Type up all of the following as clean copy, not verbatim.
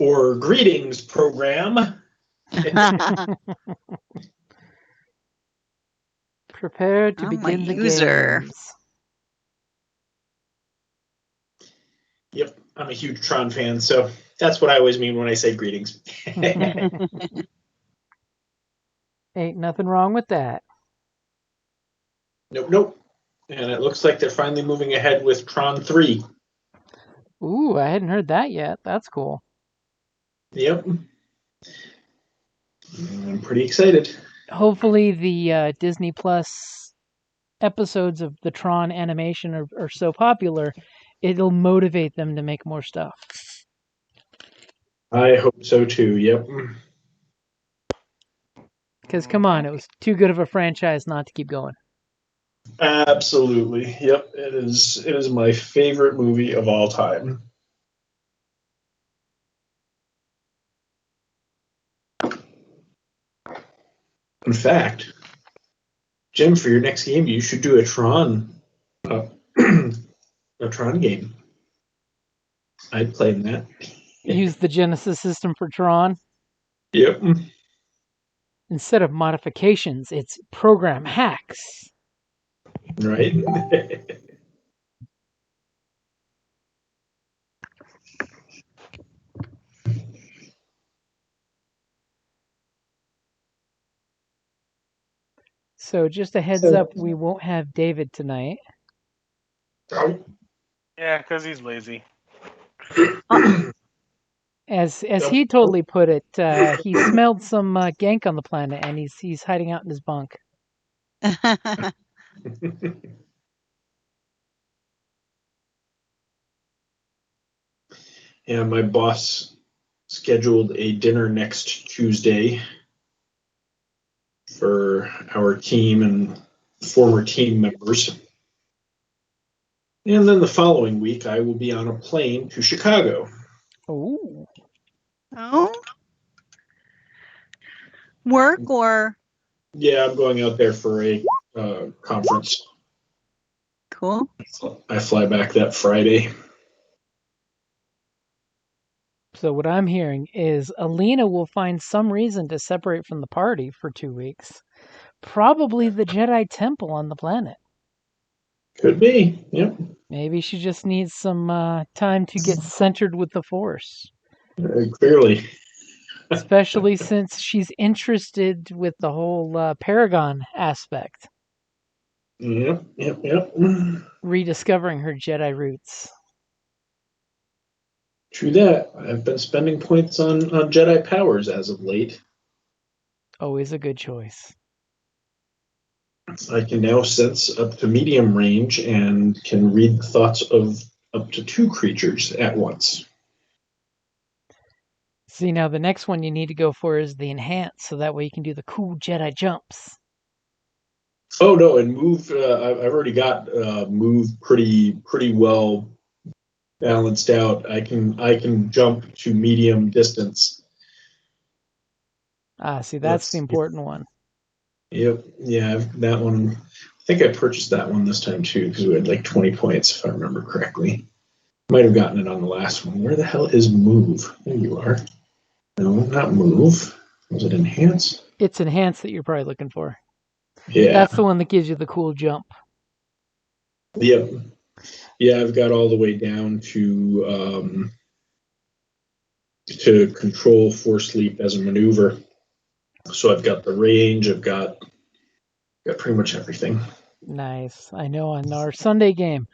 or greetings program. Prepare to begin the games. Yep, I'm a huge Tron fan, so that's what I always mean when I say greetings. Ain't nothing wrong with that. Nope. And it looks like they're finally moving ahead with Tron 3. Ooh, I hadn't heard that yet. That's cool. Yep. I'm pretty excited. Hopefully the Disney Plus episodes of the Tron animation are so popular, it'll motivate them to make more stuff. I hope so too, yep. Because come on, it was too good of a franchise not to keep going. Absolutely. Yep. It is my favorite movie of all time. In fact, Jim, for your next game, you should do a Tron game. I'd play in that. Use the Genesis system for Tron. Yep. Instead of modifications, it's program hacks. Right. So just a heads up, we won't have David tonight. Yeah, because he's lazy. As he totally put it, he smelled some gank on the planet, and he's hiding out in his bunk. Yeah, my boss scheduled a dinner next Tuesday for our team and former team members. And then the following week, I will be on a plane to Chicago. Oh. Work or? Yeah, I'm going out there for a conference. Cool. I fly back that Friday. So what I'm hearing is Alina will find some reason to separate from the party for 2 weeks. Probably the Jedi Temple on the planet. Could be, yep. Maybe she just needs some time to get centered with the Force. Clearly. Especially since she's interested with the whole Paragon aspect. Yep. Rediscovering her Jedi roots. True that. I've been spending points on Jedi powers as of late. Always a good choice. I can now sense up to medium range and can read the thoughts of up to 2 creatures at once. See, now the next one you need to go for is the enhance, so that way you can do the cool Jedi jumps. Oh no, and move. I've already got move pretty well balanced out. I can jump to medium distance. See, that's the important one. Yep. Yeah, that one. I think I purchased that one this time too because we had like 20 points if I remember correctly. Might have gotten it on the last one. Where the hell is move? There you are. No, not move. Was it enhance? It's enhance that you're probably looking for. Yeah. That's the one that gives you the cool jump. Yep. Yeah, I've got all the way down to control force leap as a maneuver. So I've got the range. I've got pretty much everything. Nice. I know on our Sunday game,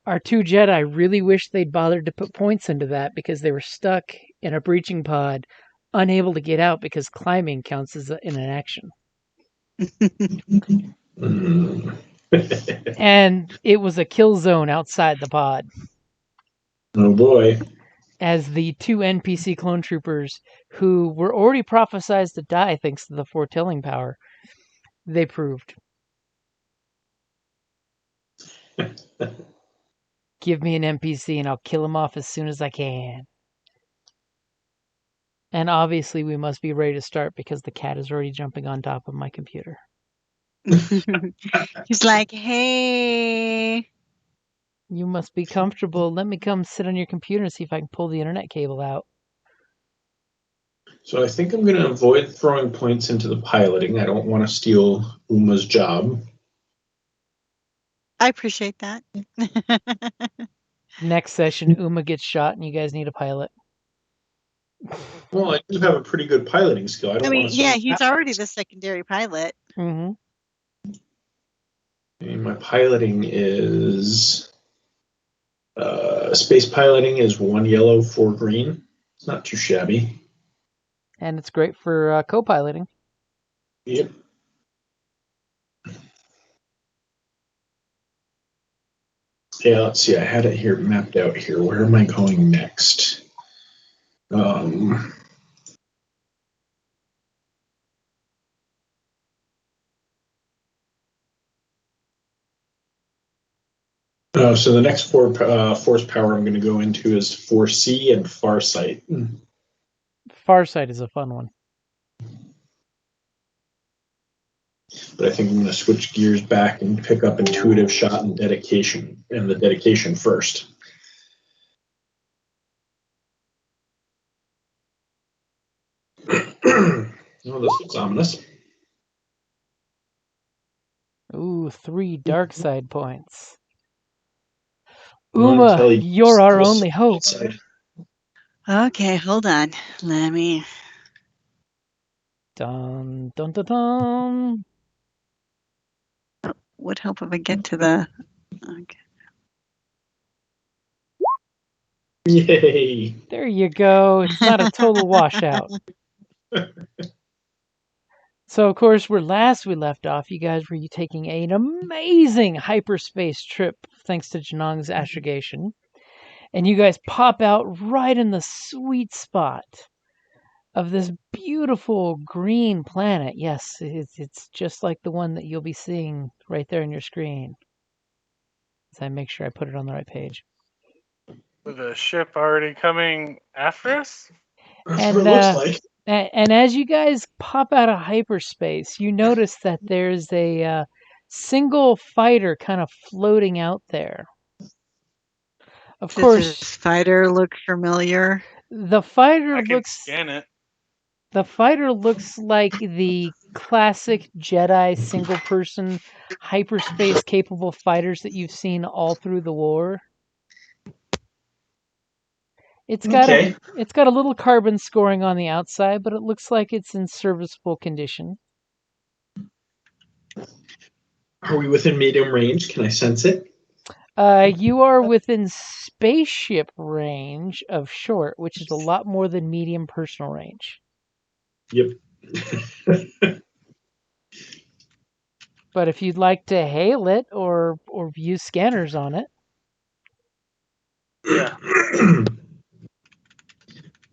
our 2 Jedi really wish they'd bothered to put points into that because they were stuck in a breaching pod, unable to get out because climbing counts as in an action. And it was a kill zone outside the pod. Oh boy. As the 2 NPC clone troopers who were already prophesized to die thanks to the foretelling power, they proved. Give me an NPC and I'll kill him off as soon as I can. And obviously we must be ready to start because the cat is already jumping on top of my computer. He's like, hey. You must be comfortable. Let me come sit on your computer and see if I can pull the internet cable out. So I think I'm going to avoid throwing points into the piloting. I don't want to steal Uma's job. I appreciate that. Next session, Uma gets shot, and you guys need a pilot. Well, I do have a pretty good piloting skill. I don't want to. yeah, he's already the secondary pilot. Mm-hmm. My piloting is space piloting is 1 yellow, 4 green. It's not too shabby. And it's great for co-piloting. Yep. Yeah, let's see. I had it here mapped out here. Where am I going next? So the next force power I'm going to go into is Foresee and Farsight. Farsight is a fun one. But I think I'm going to switch gears back and pick up Intuitive Shot and Dedication, and the Dedication first. Oh, this looks ominous. Ooh, 3 dark side points. Well, Uma, Kelly, you're our this only hope. side. Okay, hold on. Let me. Dun dun dun dun. Would help if I get to the. Okay. Yay! There you go. It's not a total washout. So, of course, where last we left off, you guys were taking an amazing hyperspace trip thanks to Janong's astrogation. And you guys pop out right in the sweet spot of this beautiful green planet. Yes, it's just like the one that you'll be seeing right there on your screen. So I make sure I put it on the right page. With a ship already coming after us? That's And, what it looks like. And as you guys pop out of hyperspace, you notice that there's a single fighter kind of floating out there. Of Does course, this fighter look familiar? the fighter I can looks scan it. the fighter looks like the classic Jedi single person hyperspace capable fighters that you've seen all through the war. It's got a little carbon scoring on the outside, but it looks like it's in serviceable condition. Are we within medium range? Can I sense it? You are within spaceship range of short, which is a lot more than medium personal range. Yep. But if you'd like to hail it or use scanners on it. Yeah.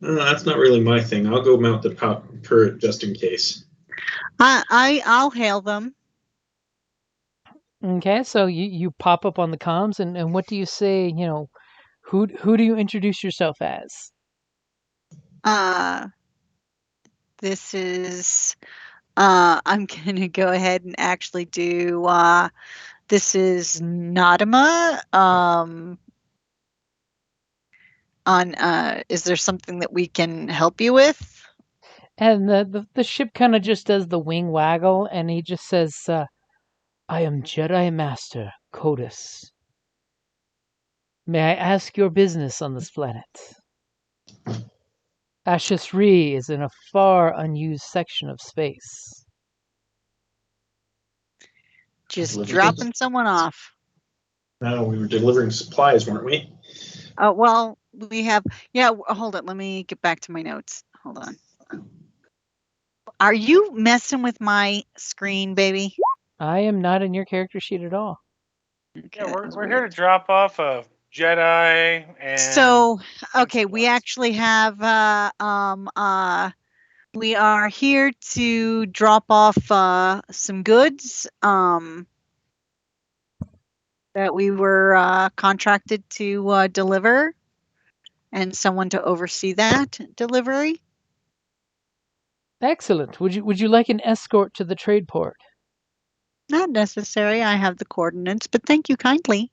No, that's not really my thing. I'll go mount the top turret just in case. I'll hail them. Okay, so you pop up on the comms, and what do you say? Who do you introduce yourself as? This is. I'm gonna go ahead and actually do. This is Nadima. Is there something that we can help you with? And the ship kind of just does the wing waggle, and he just says, "I am Jedi Master Codus. May I ask your business on this planet?" Ashus Re is in a far unused section of space. Just dropping someone off. No, we were delivering supplies, weren't we? Well, we have. Yeah, hold it. Let me get back to my notes. Hold on. Are you messing with my screen, baby? I am not in your character sheet at all. Okay, Yeah, we're here to drop off a Jedi and. So, okay, we actually have. We are here to drop off some goods. That we were contracted to deliver, and someone to oversee that delivery. Excellent. Would you like an escort to the trade port? Not necessary. I have the coordinates, but thank you kindly.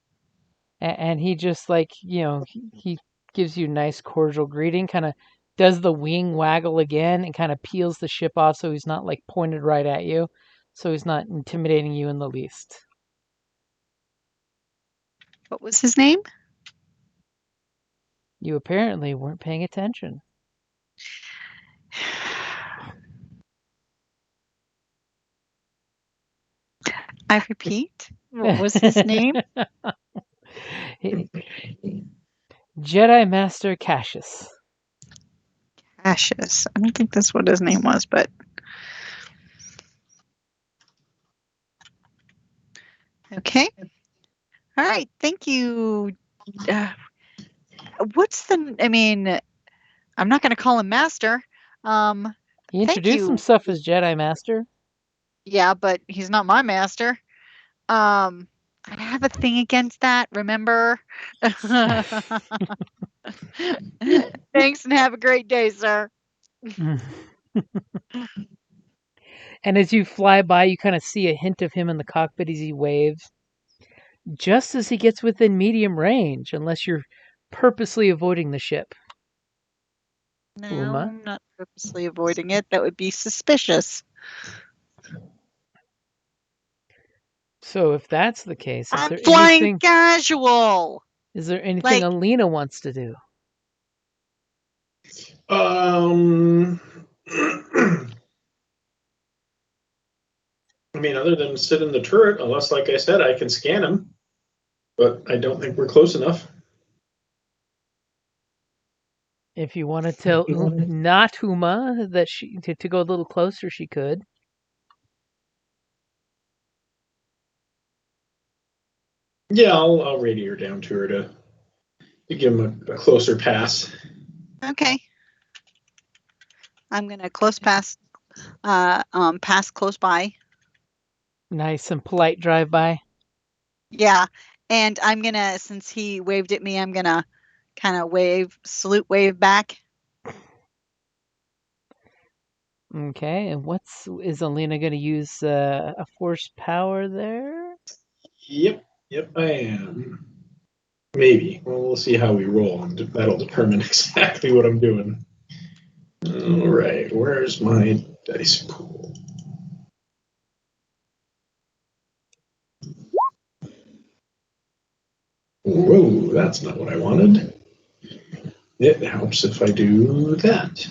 And he just he gives you a nice cordial greeting, kind of does the wing waggle again and kind of peels the ship off so he's not like pointed right at you, so he's not intimidating you in the least. What was his name? You apparently weren't paying attention. I repeat. What was his name? Jedi Master Cassius. Cassius. I don't think that's what his name was, but okay. All right. Thank you. What's the? I mean, I'm not going to call him Master. He introduced himself as Jedi Master. Yeah, but he's not my master. I have a thing against that. Remember? Thanks, and have a great day, sir. And as you fly by, you kind of see a hint of him in the cockpit as he waves. Just as he gets within medium range, unless you're purposely avoiding the ship. No, Uma? I'm not purposely avoiding it. That would be suspicious. So if that's the case, is I'm there flying anything casual. is there anything Like- Alina wants to do? I mean, other than sit in the turret, unless, like I said, I can scan him, but I don't think we're close enough. If you want to tell not Uma that she to go a little closer, she could. Yeah, I'll radio her down to her to give him a closer pass. Okay. I'm gonna pass close by. Nice and polite drive by. Yeah, and I'm gonna, since he waved at me, I'm gonna kind of salute wave back. Okay, and is Alina going to use a force power there? Yep, I am. Maybe. Well, we'll see how we roll, and that'll determine exactly what I'm doing. All right, where's my dice pool? Whoa, that's not what I wanted. It helps if I do that.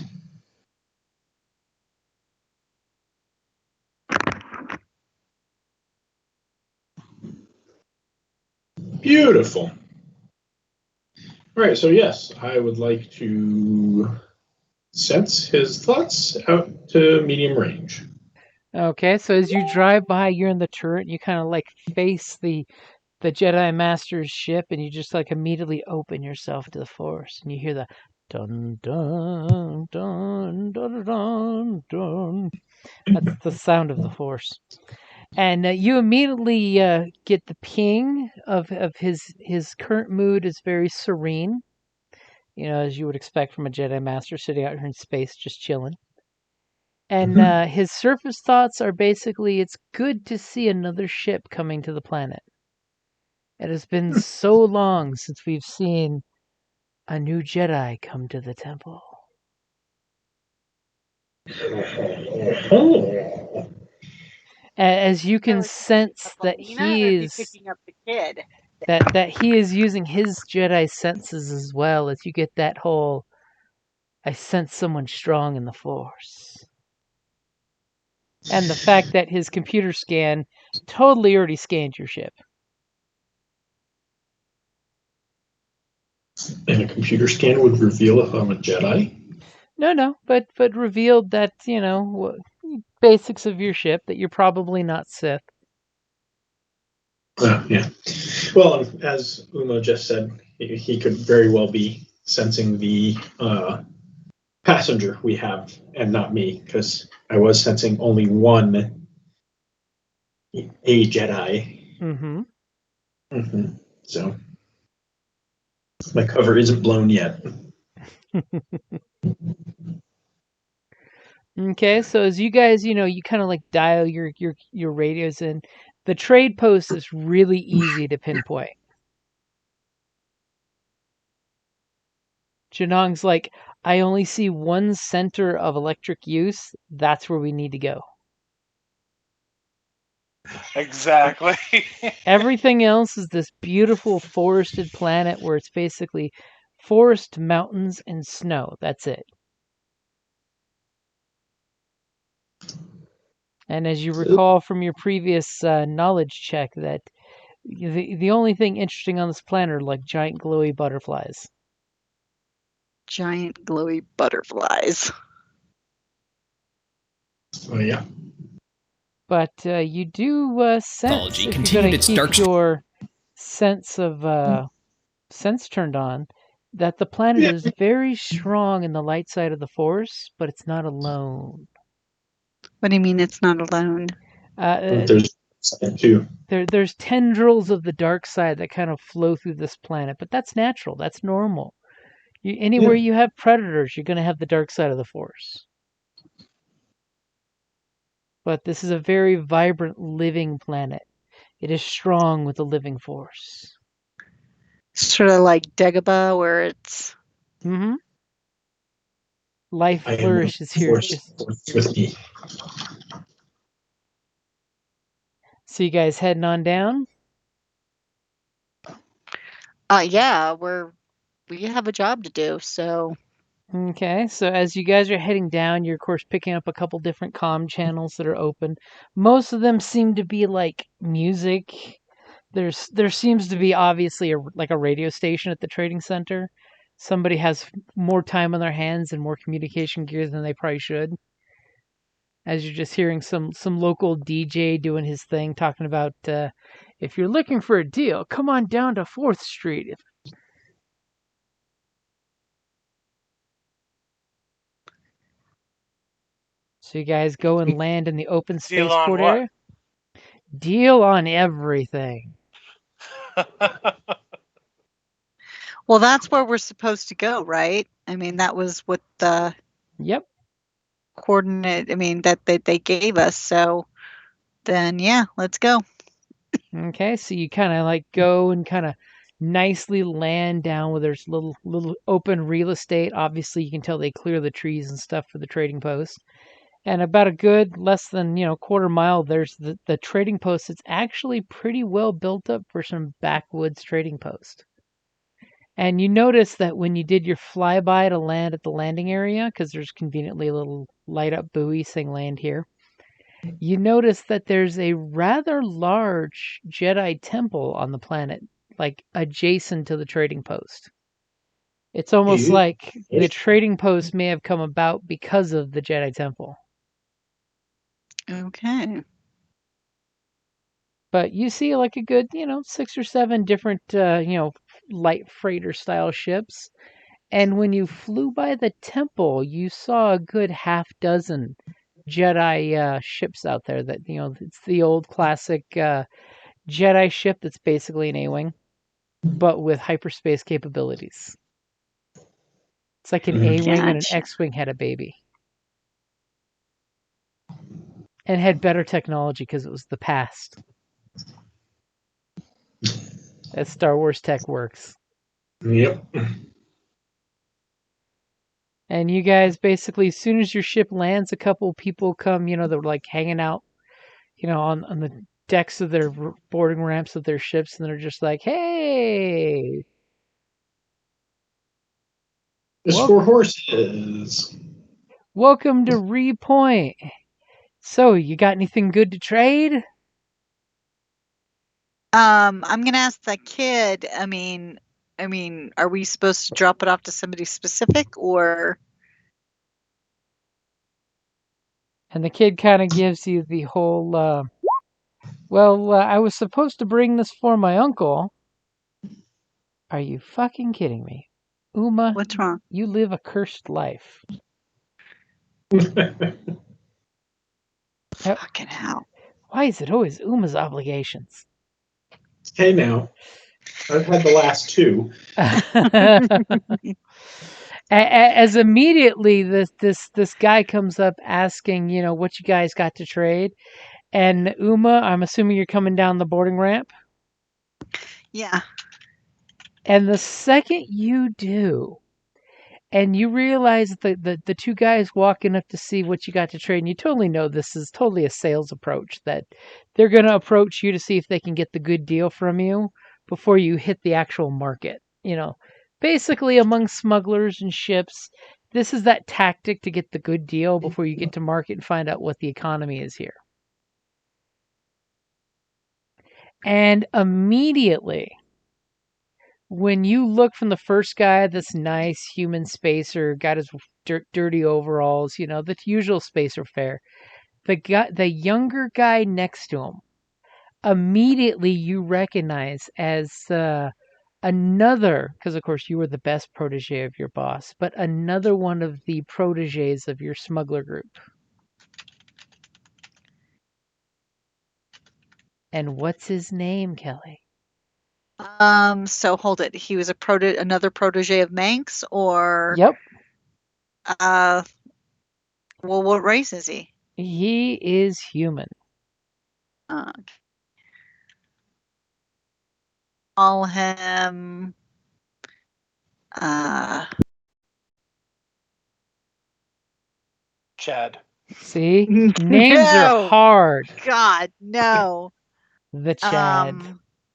Beautiful. All right, so yes, I would like to sense his thoughts out to medium range. Okay, so as you drive by, you're in the turret. You kind of like face the Jedi Master's ship, and you just like immediately open yourself to the Force, and you hear the dun dun dun dun dun dun. That's the sound of the Force, and you immediately get the ping of his current mood is very serene. You know, as you would expect from a Jedi Master sitting out here in space, just chilling. And his surface thoughts are basically, it's good to see another ship coming to the planet. It has been so long since we've seen a new Jedi come to the temple. As you can sense that he is picking up the kid. that he is using his Jedi senses as well, as you get that whole I sense someone strong in the Force. And the fact that his computer scan totally already scanned your ship. And a computer scan would reveal if I'm a Jedi? No, but revealed that, basics of your ship, that you're probably not Sith. Yeah. Well, as Uma just said, he could very well be sensing the passenger we have and not me, because I was sensing only one a Jedi. Mm-hmm. Mm-hmm. So my cover isn't blown yet. Okay, so as you guys, you kind of like dial your radios in, the trade post is really easy to pinpoint. Janong's like, I only see one center of electric use. That's where we need to go. Exactly. Everything else is this beautiful forested planet where it's basically forest, mountains, and snow. That's it. And as you recall from your previous knowledge check, that the only thing interesting on this planet are like giant glowy butterflies. Giant glowy butterflies. Oh yeah. But you do sense, Mythology if you're continued going to its keep dark your sense of sense turned on, that the planet Yeah. is very strong in the light side of the force, but it's not alone. What do you mean it's not alone? There's second too. There's tendrils of the dark side that kind of flow through this planet, but that's natural. That's normal. Anywhere Yeah. you have predators, you're going to have the dark side of the force. But this is a very vibrant, living planet. It is strong with the living force. Sort of like Dagobah, where it's Mm-hmm. Life I am flourishes here. forced with me. So you guys heading on down? yeah, we have a job to do, so Okay, so as you guys are heading down, you're of course picking up a couple different comm channels that are open. Most of them seem to be like music. There seems to be obviously like a radio station at the trading center. Somebody has more time on their hands and more communication gear than they probably should. As you're just hearing some local DJ doing his thing, talking about if you're looking for a deal, come on down to 4th Street. So you guys go and land in the open Deal on spaceport what? area. Deal on everything. well, that's where we're supposed to go, right? I mean, that was what the Yep. coordinate. I mean, that they gave us. So then, yeah, let's go. Okay, so you kind of like go and kind of nicely land down where there's little open real estate. Obviously, you can tell they clear the trees and stuff for the trading post. And about a good less than quarter mile, there's the trading post. It's actually pretty well built up for some backwoods trading post. And you notice that when you did your flyby to land at the landing area, because there's conveniently a little light up buoy saying land here, you notice that there's a rather large Jedi temple on the planet, like adjacent to the trading post. It's almost like the trading post may have come about because of the Jedi temple. Okay. But you see like a good, 6 or 7 different, light freighter style ships. And when you flew by the temple, you saw a good half dozen Jedi ships out there that, it's the old classic Jedi ship that's basically an A-Wing, but with hyperspace capabilities. It's like an A-Wing and an Gotcha. X-Wing had a baby. And had better technology because it was the past. As Star Wars tech works. Yep. And you guys basically, as soon as your ship lands, a couple people come, they're like hanging out, on the decks of their boarding ramps of their ships, and they're just like, hey, It's for horses. welcome to Repoint. So, you got anything good to trade? I'm gonna ask that kid. I mean, are we supposed to drop it off to somebody specific, or? And the kid kind of gives you the whole, I was supposed to bring this for my uncle. Are you fucking kidding me? Uma, What's wrong? you live a cursed life. Fucking hell. Why is it always Uma's obligations? Hey now, I've had the last 2. As immediately this guy comes up asking, what you guys got to trade, and Uma, I'm assuming you're coming down the boarding ramp. Yeah. And the second you do, And you realize that the two guys walking up to see what you got to trade, and you totally know this is totally a sales approach, that they're going to approach you to see if they can get the good deal from you before you hit the actual market. Basically among smugglers and ships, this is that tactic to get the good deal before you get to market and find out what the economy is here. And immediately, when you look from the first guy, this nice human spacer, got his dirty overalls, the usual spacer fare, the younger guy next to him, immediately you recognize as another, because of course you were the best protege of your boss, but another one of the proteges of your smuggler group. And what's his name, Kelly? So hold it. He was another protege of Manx, or Yep. Well, what race is he? He is human. Call him. Chad. See, names are hard. God, no. The Chad.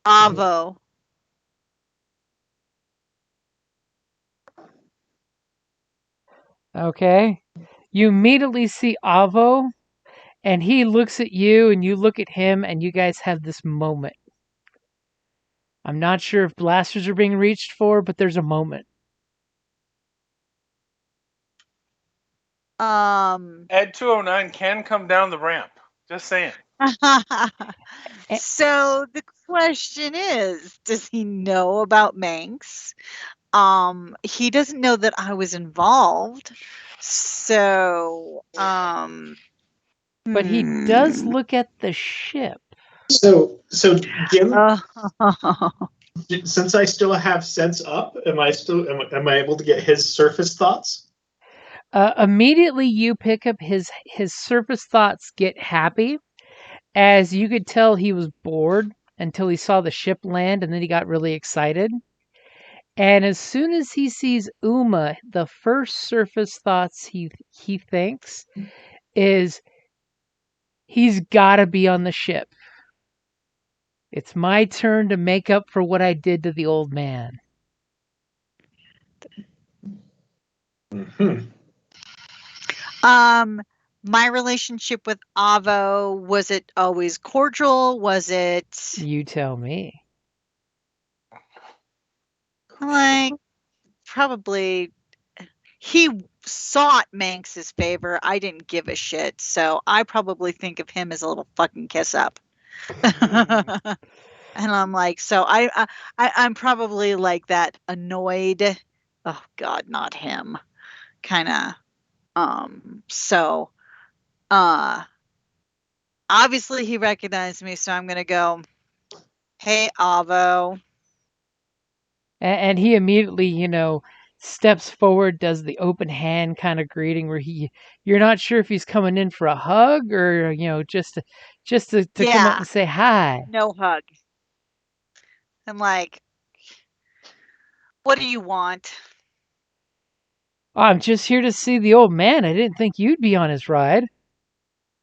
Avo. Okay. You immediately see Avo, and he looks at you, and you look at him, and you guys have this moment. I'm not sure if blasters are being reached for, but there's a moment. Ed 209 can come down the ramp. Just saying. So the question is, does he know about Manx? He doesn't know that I was involved. So, but he does look at the ship. So Jim, since I still have sense up, am I able to get his surface thoughts? Immediately you pick up his surface thoughts get happy, as you could tell he was bored until he saw the ship land, and then he got really excited. And as soon as he sees Uma, the first surface thoughts he thinks is, he's got to be on the ship. It's my turn to make up for what I did to the old man. Mm-hmm. My relationship with Avo, was it always cordial? Was it? You tell me. Like, probably. He sought Manx's favor. I didn't give a shit, so I probably think of him as a little fucking kiss up. And I'm like, so I'm probably like that annoyed. Oh God, not him. Kind of. So, obviously he recognized me, so I'm gonna go, hey, Avo. And he immediately, steps forward, does the open hand kind of greeting where you're not sure if he's coming in for a hug or, just to come up and say hi. No hug. I'm like, what do you want? I'm just here to see the old man. I didn't think you'd be on his ride.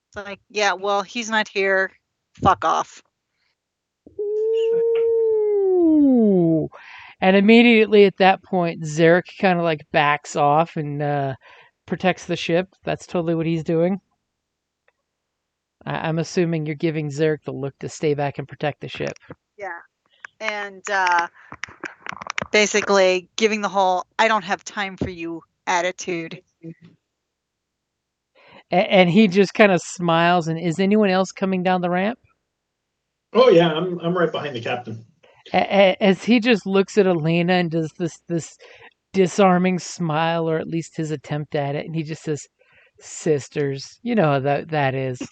It's like, yeah, well, he's not here. Fuck off. Ooh. And immediately at that point, Zarek kind of like backs off and protects the ship. That's totally what he's doing. I'm assuming you're giving Zarek the look to stay back and protect the ship. Yeah. And basically giving the whole I don't have time for you attitude. And he just kind of smiles. And is anyone else coming down the ramp? Oh yeah, I'm right behind the captain. As he just looks at Elena and does this disarming smile, or at least his attempt at it, and he just says, "Sisters, you know how that is."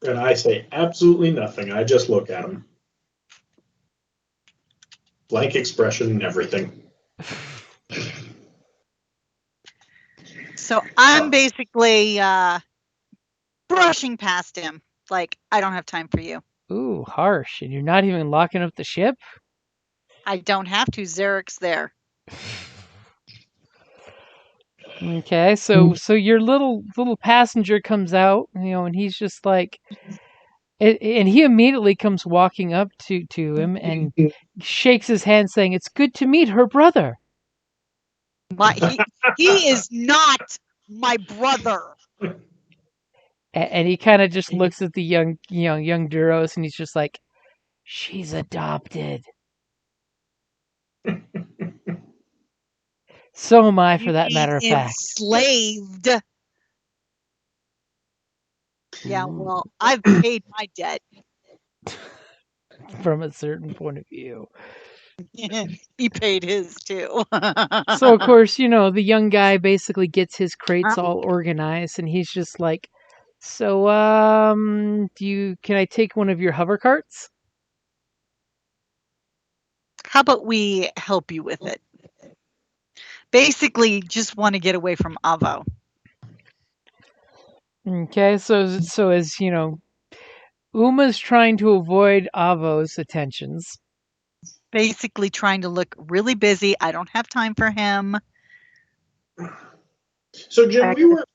And I say absolutely nothing. I just look at him. Blank expression and everything. So I'm basically brushing past him. Like, I don't have time for you. Ooh, harsh. And you're not even locking up the ship? I don't have to. Zarek's there. Okay, so your little passenger comes out, and he's just like, and he immediately comes walking up to him and shakes his hand, saying, "It's good to meet her brother." He is not my brother. And he kind of just looks at the young Duros, and he's just like, "She's adopted." So am I, for You that mean matter of fact. enslaved? Yeah, well, I've paid my debt. From a certain point of view. He paid his too. So of course, the young guy basically gets his crates all organized, and he's just like, "So, can I take one of your hover carts?" How about we help you with it? Basically, just want to get away from Avo. Okay, so as Uma's trying to avoid Avo's attentions. Basically, trying to look really busy. I don't have time for him. So, Jim, we were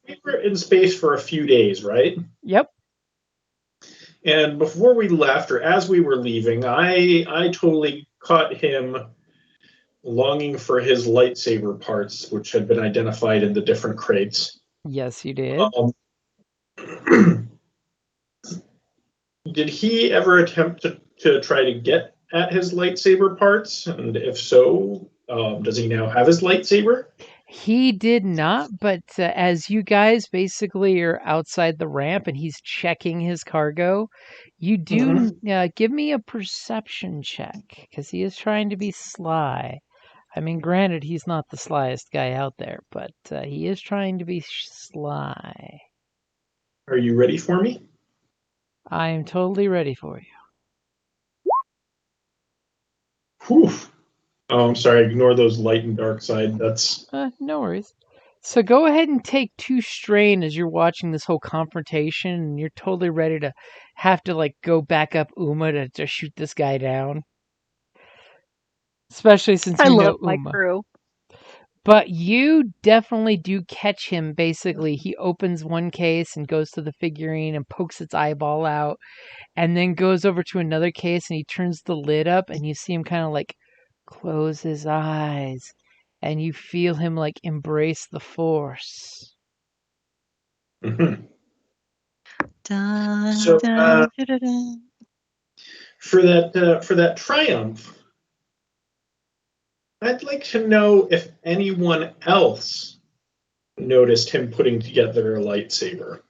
in space for a few days, right? Yep. And before we left, or as we were leaving, I totally caught him longing for his lightsaber parts, which had been identified in the different crates. Yes, you did. Did he ever attempt to try to get at his lightsaber parts? And if so, does he now have his lightsaber? He did not, but as you guys basically are outside the ramp and he's checking his cargo, you do give me a perception check, because he is trying to be sly. I mean, granted, he's not the slyest guy out there, but he is trying to be sly. Are you ready for me? I am totally ready for you. Whew. Oh, I'm sorry. Ignore those light and dark side. That's No worries. So go ahead and take 2 strain as you're watching this whole confrontation, and you're totally ready to have to like go back up Uma to shoot this guy down. Especially since I you love know my Uma. crew. But you definitely do catch him. Basically, he opens one case and goes to the figurine and pokes its eyeball out, and then goes over to another case and he turns the lid up, and you see him kind of like close his eyes, and you feel him like embrace the Force. So for that triumph, I'd like to know if anyone else noticed him putting together a lightsaber.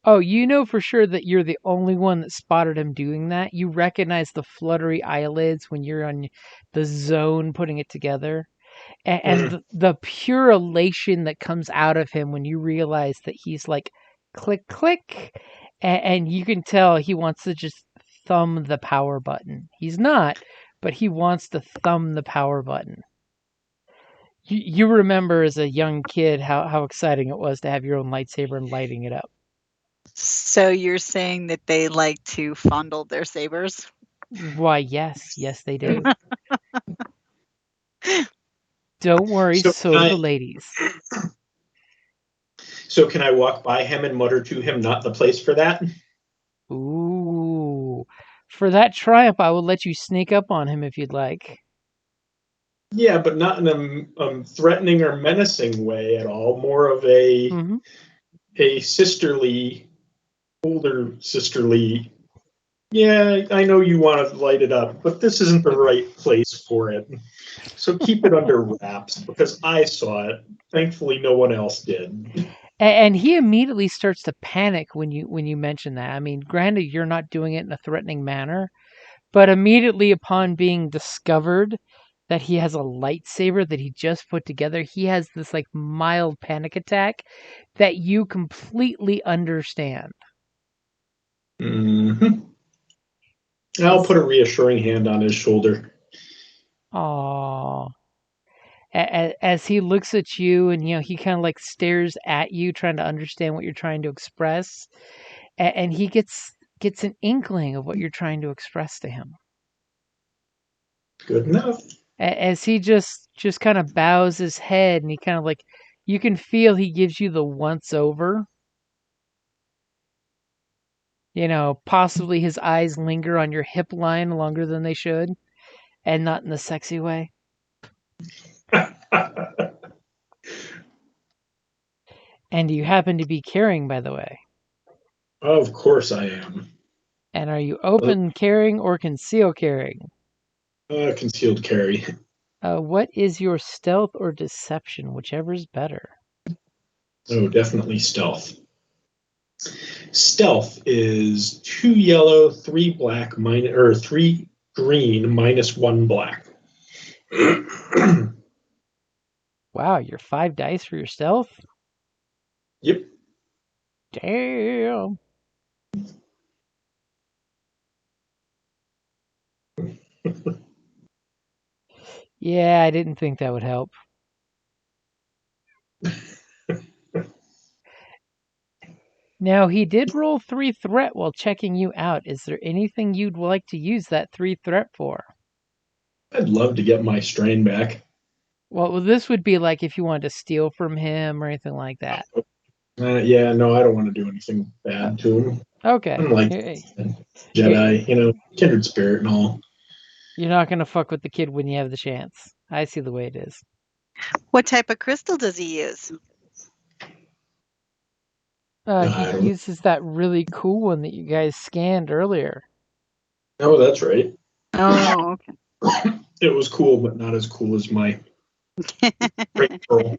Oh, you know for sure that you're the only one that spotted him doing that. You recognize the fluttery eyelids when you're on the zone putting it together. And the pure elation that comes out of him when you realize that he's like, click, click. And you can tell he wants to just thumb the power button. He's not, but he wants to thumb the power button. You remember as a young kid how exciting it was to have your own lightsaber and lighting it up. So you're saying that they like to fondle their sabers? Why, yes, they do. Don't worry, so do the ladies. So can I walk by him and mutter to him, "Not the place for that"? Ooh. For that triumph, I will let you sneak up on him if you'd like. Yeah, but not in a threatening or menacing way at all. More of a sisterly, older sisterly. Yeah, I know you want to light it up, but this isn't the right place for it. So keep it under wraps, because I saw it. Thankfully, no one else did. And he immediately starts to panic when you mention that. I mean, granted, you're not doing it in a threatening manner, but immediately upon being discovered that he has a lightsaber that he just put together, he has this like mild panic attack that you completely understand. I'll put a reassuring hand on his shoulder. Aww. As he looks at you, and he kind of like stares at you, trying to understand what you're trying to express, and he gets an inkling of what you're trying to express to him. Good enough. As he just kind of bows his head, and he kind of like, you can feel he gives you the once over. Possibly his eyes linger on your hip line longer than they should, and not in the sexy way. And you happen to be carrying, by the way. Of course I am. And are you open carrying or conceal carrying? Concealed carry. What is your stealth or deception, whichever's better? Oh, definitely stealth. Stealth is 2 yellow, 3 black, or 3 green, -1 black. Wow, you're 5 dice for your stealth? Yep. Damn. Yeah, I didn't think that would help. Now, he did roll 3 threat while checking you out. Is there anything you'd like to use that 3 threat for? I'd love to get my strain back. Well, this would be like if you wanted to steal from him or anything like that. Yeah, no, I don't want to do anything bad to him. Okay. I'm like Jedi, kindred spirit and all. You're not going to fuck with the kid when you have the chance. I see the way it is. What type of crystal does he use? He uses that really cool one that you guys scanned earlier. Oh, that's right. Oh, okay. It was cool, but not as cool as my great pearl.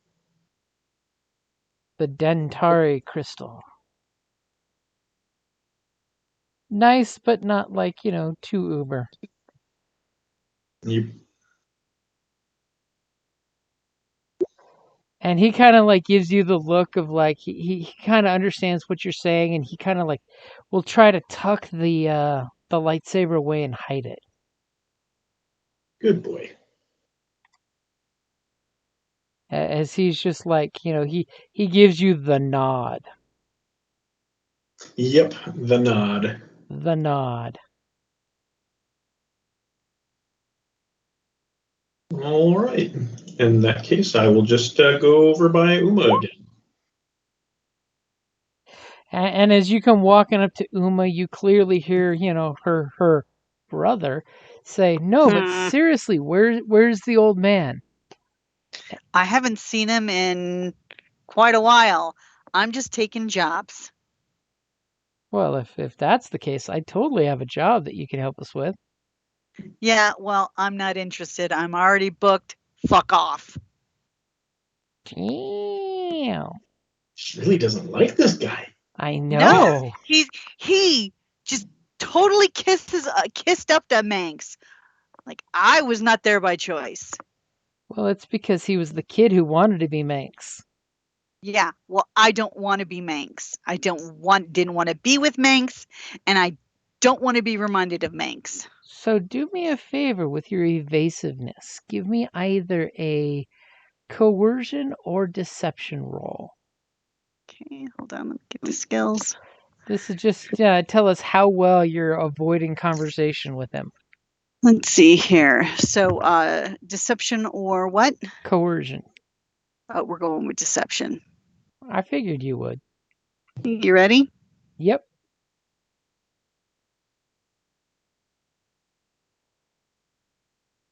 The Dentari crystal. Nice, but not like, too uber. Yep. And he kind of like gives you the look of like he kind of understands what you're saying, and he kind of like will try to tuck the lightsaber away and hide it. Good boy. As he's just like, he gives you the nod. Yep, the nod. The nod. All right. In that case, I will just go over by Uma again. And as you come walking up to Uma, you clearly hear, her brother say, "No, but seriously, where's the old man?" I haven't seen him in quite a while. I'm just taking jobs. Well, if that's the case, I totally have a job that you can help us with. Yeah, well, I'm not interested. I'm already booked. Fuck off. Damn. She really doesn't like this guy. I know. No, he just totally kissed up to Manx. Like, I was not there by choice. Well, it's because he was the kid who wanted to be Manx. Yeah, well, I don't want to be Manx. I didn't want to be with Manx, and I don't want to be reminded of Manx. So do me a favor with your evasiveness. Give me either a coercion or deception roll. Okay, hold on. Let me get the skills. This is just tell us how well you're avoiding conversation with him. Let's see here. So, deception or what? Coercion. Oh, we're going with deception. I figured you would. You ready? Yep.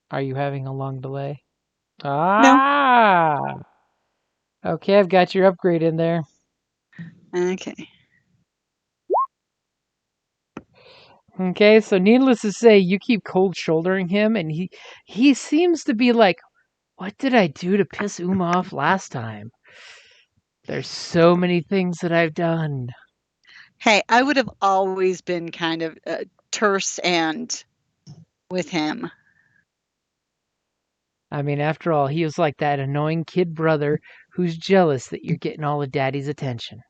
Are you having a long delay? Ah! No. Okay, I've got your upgrade in there. Okay. Okay, so needless to say, you keep cold shouldering him, and he seems to be like, what did I do to piss Uma off last time? There's so many things that I've done. Hey, I would have always been kind of terse and with him. I mean, after all, he was like that annoying kid brother who's jealous that you're getting all of daddy's attention.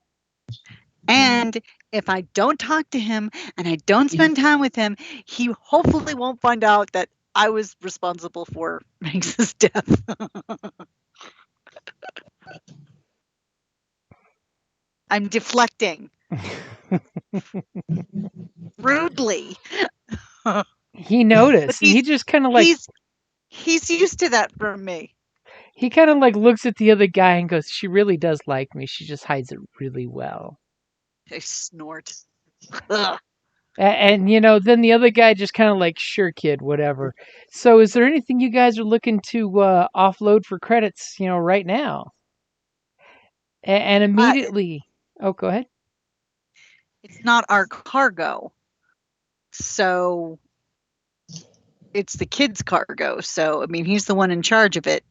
And if I don't talk to him and I don't spend time with him, he hopefully won't find out that I was responsible for Manx's death. I'm deflecting. Rudely. He noticed. He just kind of like used to that from me. He kind of like looks at the other guy and goes, "She really does like me. She just hides it really well." I snort. Ugh. And then the other guy just kind of like, "Sure, kid, whatever." So, is there anything you guys are looking to offload for credits, right now? And immediately, oh, go ahead. It's not our cargo. So it's the kid's cargo. So, I mean, he's the one in charge of it.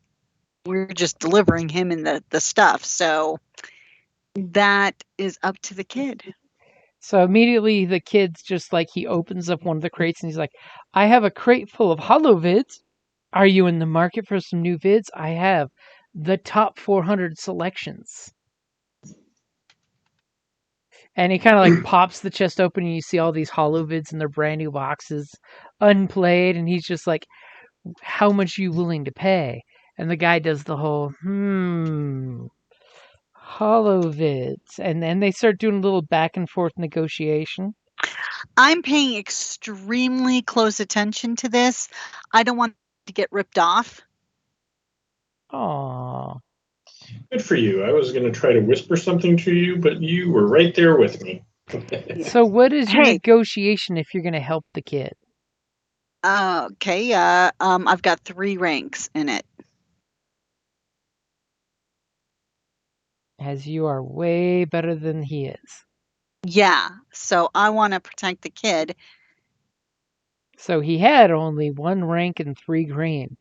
We're just delivering him in the stuff. So that is up to the kid. So immediately the kid's just like, he opens up one of the crates and he's like, "I have a crate full of holovids. Are you in the market for some new vids? I have the top 400 selections." And he kind of like pops the chest open and you see all these holovids in their brand new boxes, unplayed. And he's just like, "How much are you willing to pay?" And the guy does the whole, holovids. And then they start doing a little back and forth negotiation. I'm paying extremely close attention to this. I don't want to get ripped off. Aww. Good for you. I was going to try to whisper something to you, but you were right there with me. So what is your Hey. negotiation if you're going to help the kid? Okay. I've got 3 ranks in it. As you are way better than he is. Yeah. So I want to protect the kid. So he had only 1 rank and 3 green.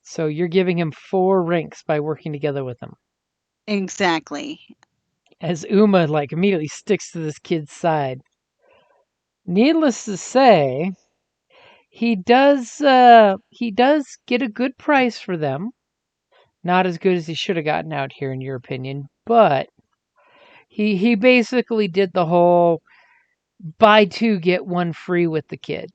So you're giving him 4 ranks by working together with him. Exactly. As Uma like immediately sticks to this kid's side. Needless to say, he does get a good price for them. Not as good as he should have gotten out here, in your opinion, but he basically did the whole buy 2 get 1 free with the kid,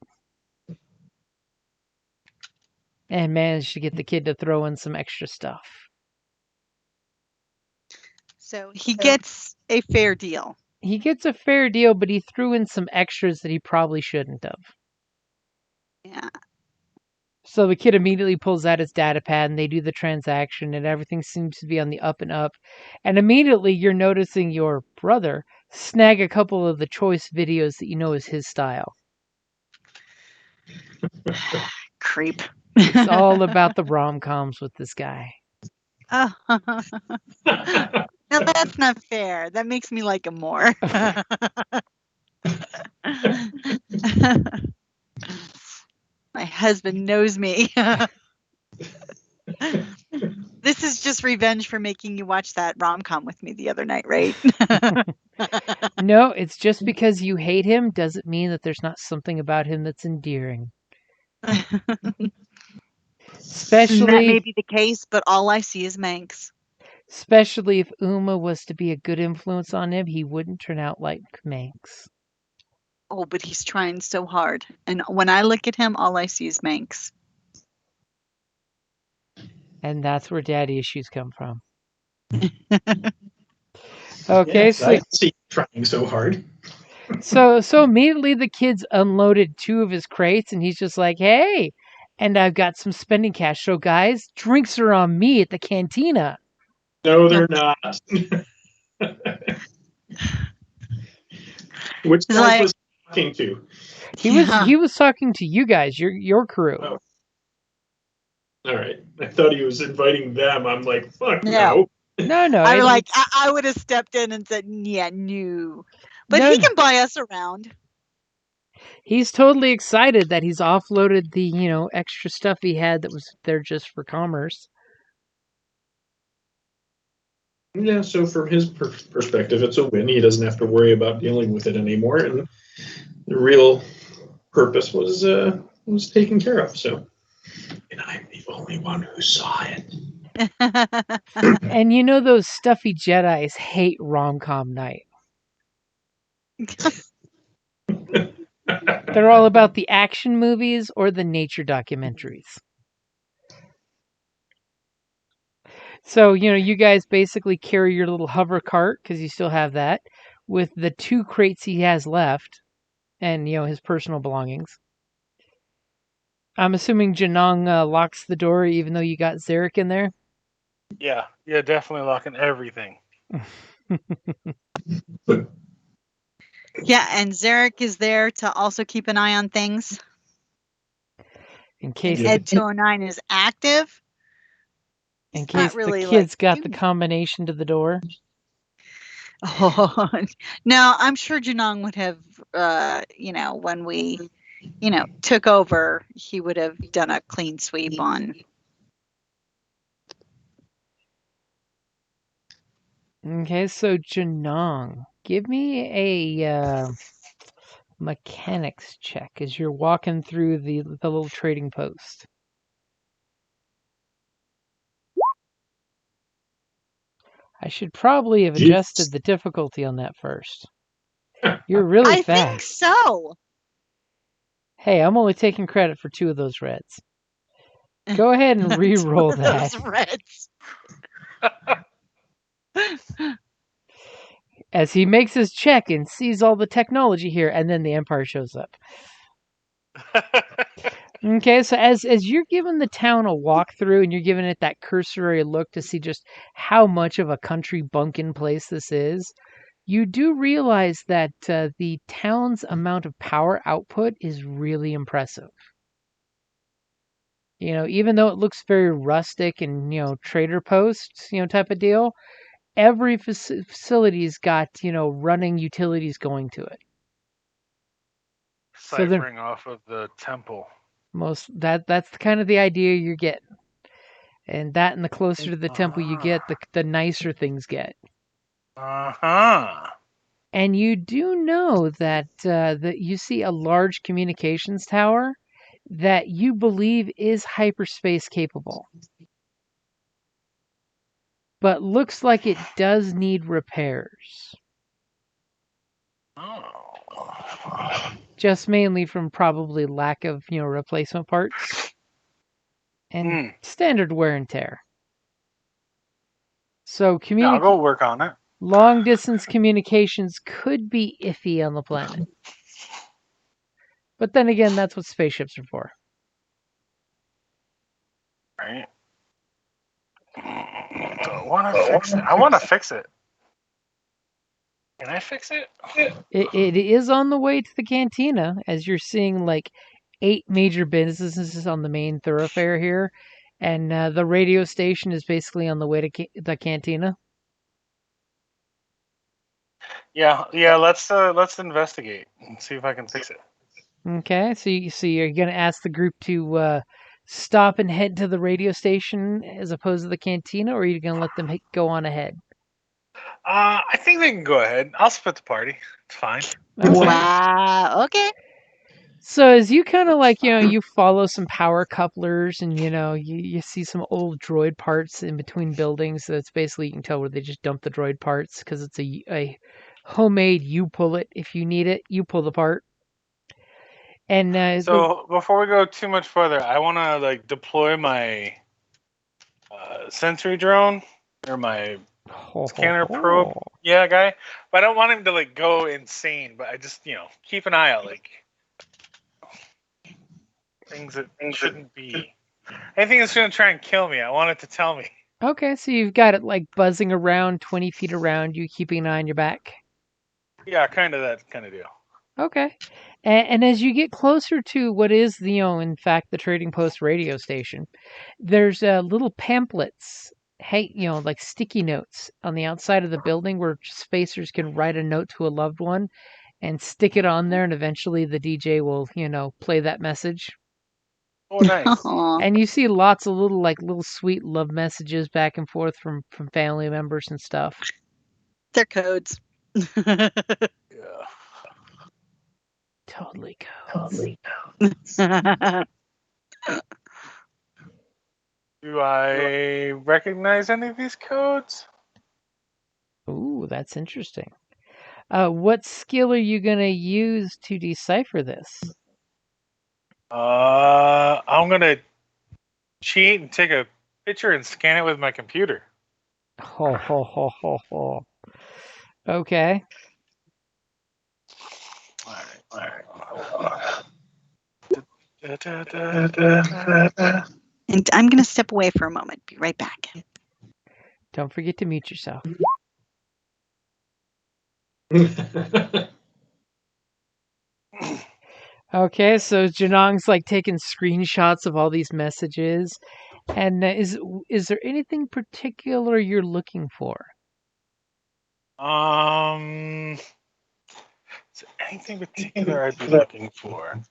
and managed to get the kid to throw in some extra stuff. So he gets a fair deal. He gets a fair deal, but he threw in some extras that he probably shouldn't have. Yeah. So the kid immediately pulls out his data pad and they do the transaction and everything seems to be on the up and up. And immediately you're noticing your brother snag a couple of the choice videos that you know is his style. Creep. It's all about the rom-coms with this guy. Oh. Now that's not fair. That makes me like him more. My husband knows me. This is just revenge for making you watch that rom-com with me the other night, right? No, it's just because you hate him doesn't mean that there's not something about him that's endearing. Especially, that may be the case, but all I see is Manx. Especially if Uma was to be a good influence on him, he wouldn't turn out like Manx. Oh, but he's trying so hard. And when I look at him, all I see is Manx. And that's where daddy issues come from. Okay, yes, I see you trying so hard. so immediately the kids unloaded 2 of his crates and he's just like, "Hey, and I've got some spending cash. So guys, drinks are on me at the cantina." No, they're not. Which guy was he talking to? He was talking to you guys, your crew. Oh. All right. I thought he was inviting them. I'm like, fuck no. No. I'm like, I would have stepped in and said, yeah, no. But he can buy us around. He's totally excited that he's offloaded the, extra stuff he had that was there just for commerce. Yeah, so from his perspective, it's a win. He doesn't have to worry about dealing with it anymore, and the real purpose was taken care of. So, and I'm the only one who saw it. And those stuffy Jedis hate rom-com night. They're all about the action movies or the nature documentaries. So, you guys basically carry your little hover cart, because you still have that, with the 2 crates he has left, and, his personal belongings. I'm assuming Janong locks the door even though you got Zarek in there. Yeah, definitely locking everything. Yeah, and Zarek is there to also keep an eye on things. In And case Ed 209 is active. in It's not case really the kids like got the doing- combination to the door. Oh, no, I'm sure Janong would have, when we, took over, he would have done a clean sweep on. Okay, so Janong, give me a mechanics check as you're walking through the little trading post. I should probably have adjusted the difficulty on that first. You're really I fast. think so. Hey, I'm only taking credit for 2 of those reds. Go ahead and re-roll that. Those reds. As he makes his check and sees all the technology here, and then the Empire shows up. Okay, so as you're giving the town a walkthrough and you're giving it that cursory look to see just how much of a country bunkin' place this is, you do realize that the town's amount of power output is really impressive. Even though it looks very rustic and trader posts, type of deal, every facility's got running utilities going to it. So they're Ciphering off of the temple. that's kind of the idea you're getting. And that, and the closer to the temple you get, the nicer things get. And you do know that that you see a large communications tower that you believe is hyperspace capable, but looks like it does need repairs. Just mainly from probably lack of replacement parts and standard wear and tear. So I'll go work on it. long distance communications could be iffy on the planet. But then again, that's what spaceships are for. Right. I want to fix it. I want to fix it. Can I fix it? It is on the way to the cantina, as you're seeing like 8 major businesses on the main thoroughfare here, and the radio station is basically on the way to the cantina. Yeah. Let's investigate and see if I can fix it. Okay, so you're gonna ask the group to stop and head to the radio station as opposed to the cantina, or are you gonna let them go on ahead? I think they can go ahead. I'll split the party. It's fine. Okay. Wow. Okay. So as you kind of you follow some power couplers and you see some old droid parts in between buildings. So it's basically, you can tell where they just dump the droid parts because it's a homemade, you pull it if you need it, you pull the part. And so before we go too much further, I want to deploy my sensory drone or my scanner probe. Yeah, guy. But I don't want him to go insane. But I just keep an eye out, things that shouldn't be. Anything that's going to try and kill me, I want it to tell me. Okay, so you've got it buzzing around 20 feet around you, keeping an eye on your back. Yeah, kind of that kind of deal. Okay. And as you get closer to what is in fact, the Trading Post radio station, there's little pamphlets, hey, like sticky notes on the outside of the building where spacers can write a note to a loved one and stick it on there, and eventually the DJ will, play that message. Oh, nice. And you see lots of little sweet love messages back and forth from family members and stuff. They're codes. Yeah. Totally codes. Do I recognize any of these codes? Ooh, that's interesting. What skill are you gonna use to decipher this? I'm gonna cheat and take a picture and scan it with my computer. Ho ho ho ho ho. Okay. All right. And I'm going to step away for a moment. Be right back. Don't forget to mute yourself. Okay, so Janong's like taking screenshots of all these messages. And is there anything particular you're looking for? Is there anything particular I'd be looking for?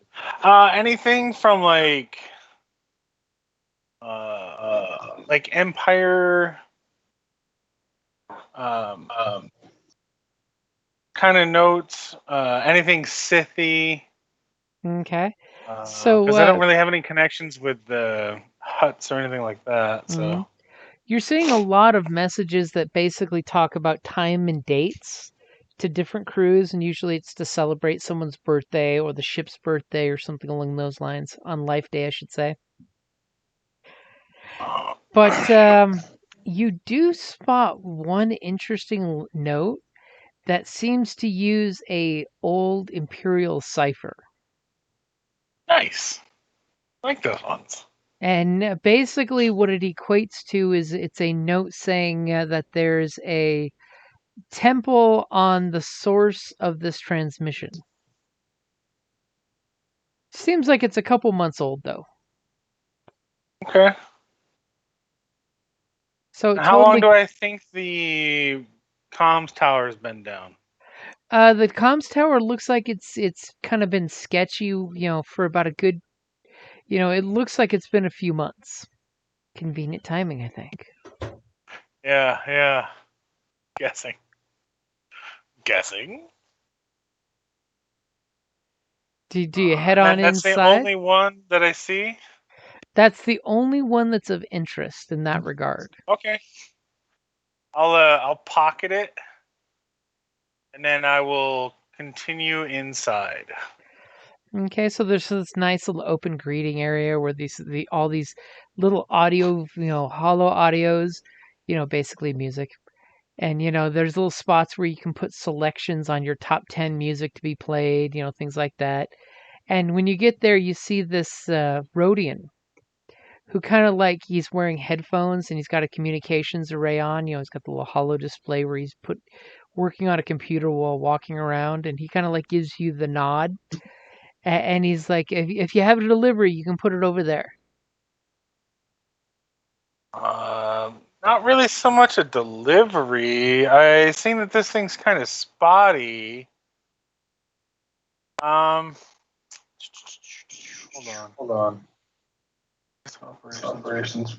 Anything from like Empire, kind of notes. Anything Sithy. Okay. So because I don't really have any connections with the Huts or anything like that. So you're seeing a lot of messages that basically talk about time and dates to different crews, and usually it's to celebrate someone's birthday or the ship's birthday or something along those lines. On Life Day, I should say. But you do spot one interesting note that seems to use a old Imperial cipher. Nice. I like those ones. And basically what it equates to is it's a note saying that there's a temple on the source of this transmission. Seems like it's a couple months old, though. Okay. So how long do I think the comms tower has been down? The comms tower looks like it's kind of been sketchy, for about a good, it looks like it's been a few months. Convenient timing, I think. Yeah. Guessing. Do you head on that's inside? That's the only one that I see? That's the only one that's of interest in that regard. Okay. I'll pocket it, and then I will continue inside. Okay, so there's this nice little open greeting area where all these little audio, hollow audios, basically music. And there's little spots where you can put selections on your top 10 music to be played, things like that. And when you get there, you see this Rhodian who kind of like he's wearing headphones and he's got a communications array on. He's got the little hollow display where he's working on a computer while walking around, and he kind of like gives you the nod. And he's like, if you have a delivery, you can put it over there. Not really so much a delivery. I seen that this thing's kind of spotty. Hold on. Operations.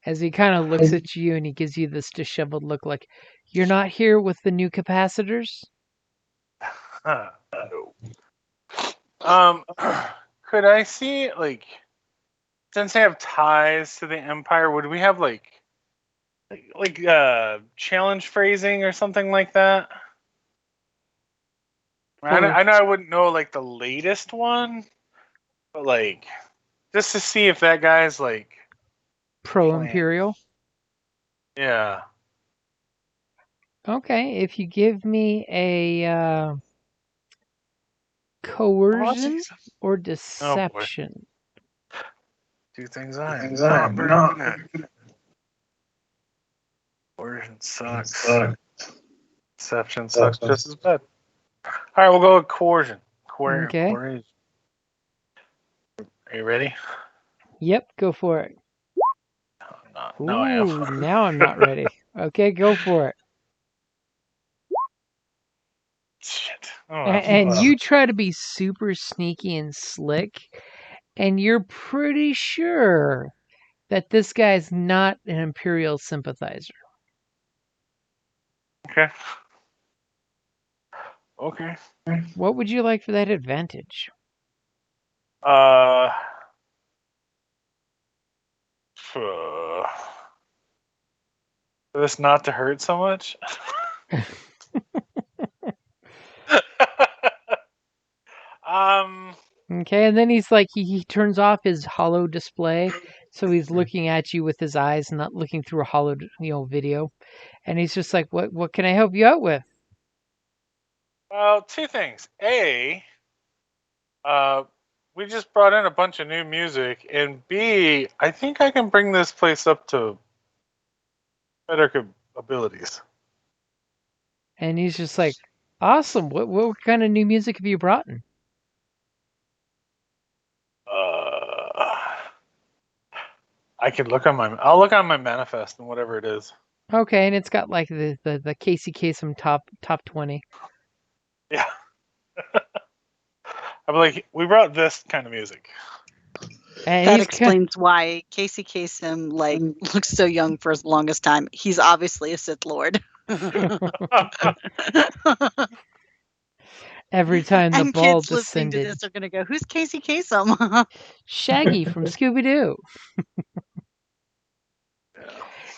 As he kind of looks at you and he gives you this disheveled look like, you're not here with the new capacitors? No. Could I see, like, since I have ties to the Empire, would we have like challenge phrasing or something like that? I know I wouldn't know like the latest one, but like just to see if that guy's like pro-imperial. Yeah. Okay, if you give me a coercion or deception. Two things I am not good at. Coercion sucks. Deception sucks just as bad. All right, we'll go with coercion. Okay. Coercion. Are you ready? Yep, go for it. No, I am. Now I'm not ready. Okay, go for it. Shit. And you try to be super sneaky and slick, and you're pretty sure that this guy's not an Imperial sympathizer. Okay. What would you like for that advantage? For this not to hurt so much. Okay, and then he's like, he turns off his hollow display, so he's looking at you with his eyes, not looking through a hollow, video. And he's just like, what can I help you out with? Well, two things. A, we just brought in a bunch of new music, and B, I think I can bring this place up to better abilities. And he's just like, awesome. What kind of new music have you brought in? I'll look on my manifest and whatever it is. Okay, and it's got like the Casey Kasem top 20. Yeah. I'm like, we brought this kind of music. And that explains why Casey Kasem looks so young for his longest time. He's obviously a Sith Lord. Every time the and ball kids listening to descended, this are going to go, "Who's Casey Kasem?" Shaggy from Scooby Doo.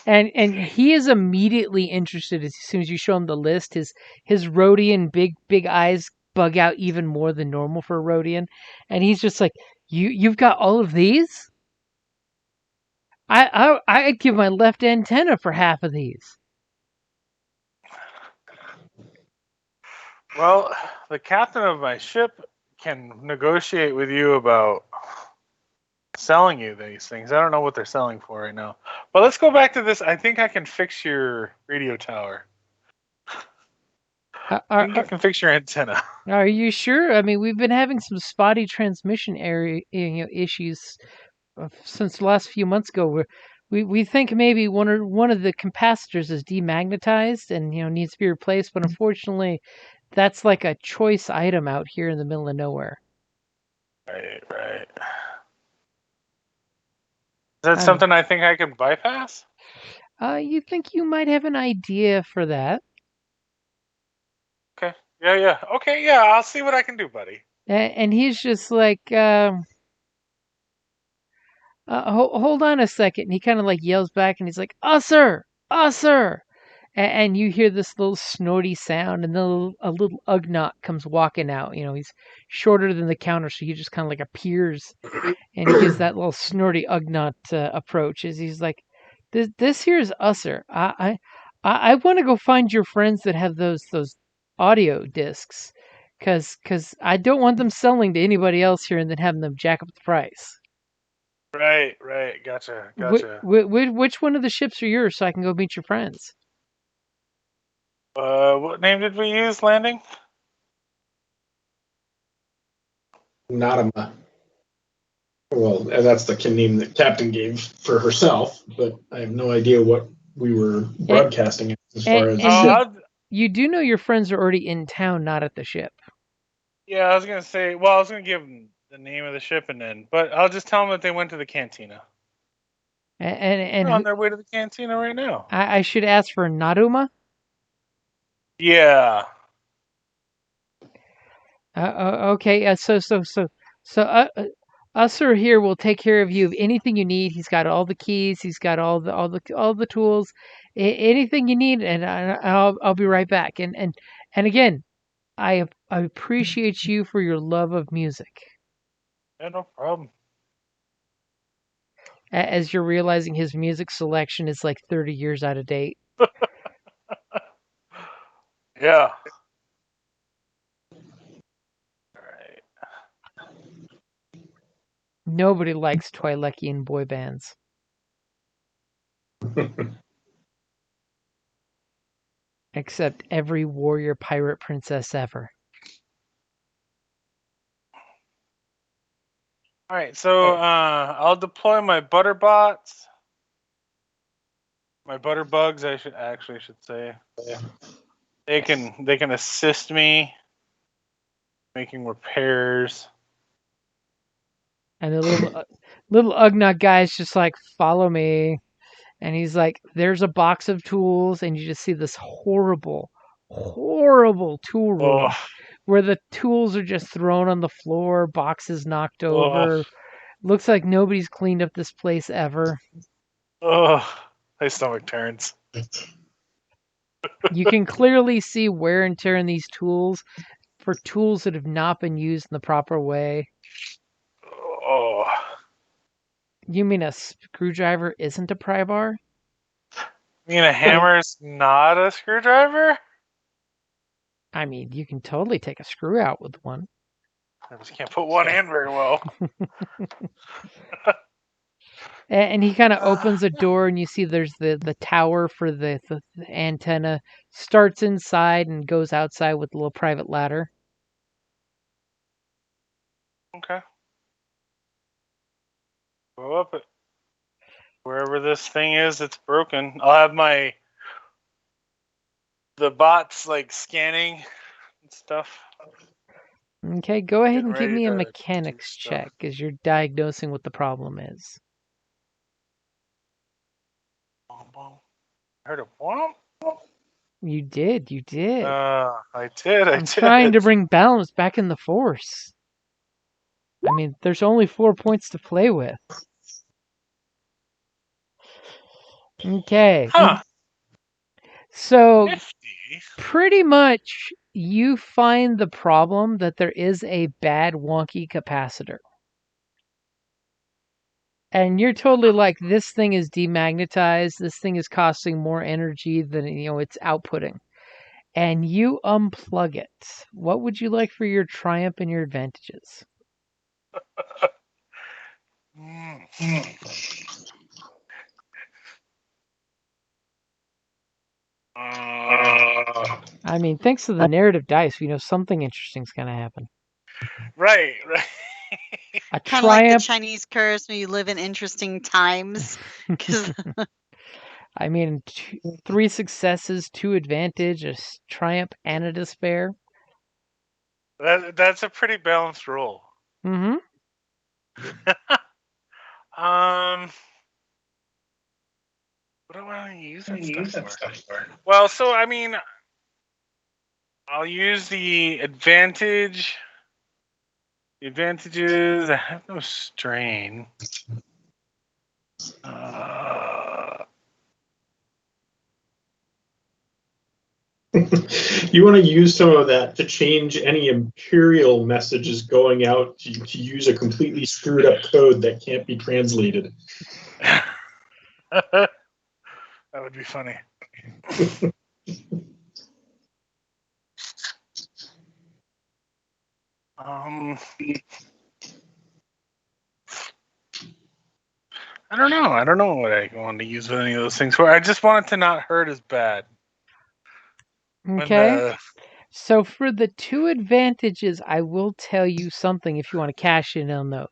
And he is immediately interested as soon as you show him the list. His Rhodian big eyes bug out even more than normal for a Rhodian, and he's just like, you've got all of these? I'd give my left antenna for half of these. Well, the captain of my ship can negotiate with you about selling you these things. I don't know what they're selling for right now. But let's go back to this. I think I can fix your radio tower. I think I can fix your antenna. Are you sure? I mean, we've been having some spotty transmission area issues since the last few months ago. We think maybe one of the capacitors is demagnetized and needs to be replaced, but unfortunately, that's like a choice item out here in the middle of nowhere. Right. Is that something I think I can bypass? You think you might have an idea for that? Okay. Yeah. Okay, yeah, I'll see what I can do, buddy. And he's just like, hold on a second. And he kind of like yells back and he's like, Usser! Usser! And you hear this little snorty sound, and then a little Ugnaught comes walking out. He's shorter than the counter, so he just kind of like appears, and he gives that little snorty Ugnaught approach. As he's like, "This here's Usser. I want to go find your friends that have those audio discs, cause I don't want them selling to anybody else here and then having them jack up the price." Right. Gotcha. Which one of the ships are yours, so I can go meet your friends? What name did we use landing? Nadama. Well, that's the name that Captain gave for herself, but I have no idea what we were broadcasting as far as the ship. You do know your friends are already in town, not at the ship. Yeah, I was gonna say. Well, I was gonna give them the name of the ship but I'll just tell them that they went to the cantina. And they're on their way to the cantina right now. I should ask for Naruma. Yeah. Okay. So Usser here will take care of you of anything you need. He's got all the keys. He's got all the tools. Anything you need, and I'll be right back. And again, I appreciate you for your love of music. Yeah, no problem. As you're realizing his music selection is like 30 years out of date. Yeah. Nobody likes Twi'lecian boy bands. Except every warrior pirate princess ever. Alright, so I'll deploy my butterbots. My butterbugs, I should say. Yeah. They can assist me making repairs. And the little Ugnaught guy's just like, follow me. And he's like, there's a box of tools, and you just see this horrible tool room where the tools are just thrown on the floor, boxes knocked over. Looks like nobody's cleaned up this place ever. Oh, my stomach turns. You can clearly see wear and tear in these tools for tools that have not been used in the proper way. Oh. You mean a screwdriver isn't a pry bar? You mean a hammer's not a screwdriver? I mean, you can totally take a screw out with one. I just can't put one in very well. And he kind of opens a door, and you see there's the tower for the antenna. Starts inside and goes outside with a little private ladder. Okay. Go up it. Wherever this thing is, it's broken. I'll have the bots like scanning and stuff. Okay, go ahead Getting and give ready me a to do mechanics stuff. check as you're diagnosing what the problem is. I heard a womp. You did. I did. I'm trying to bring balance back in the force. I mean, there's only 4 points to play with. Okay. Huh. So, Nifty. pretty much, you find the problem that there is a bad wonky capacitor. And you're totally like, this thing is demagnetized. This thing is costing more energy than it's outputting. And you unplug it. What would you like for your triumph and your advantages? I mean, thanks to the narrative dice, we know something interesting's going to happen. Right. A Kind of like the triumph. Chinese curse when you live in interesting times. I mean, 3 successes, 2 advantage, a triumph, and a despair. That's a pretty balanced roll. Mm-hmm. What do I want to use that stuff for? Well, so I mean, I'll use the advantage. The advantages. I have no strain. You want to use some of that to change any imperial messages going out to use a completely screwed up code that can't be translated. That would be funny. I don't know. I don't know what I want to use any of those things for. I just want it to not hurt as bad. Okay. So for the 2 advantages, I will tell you something if you want to cash in on those.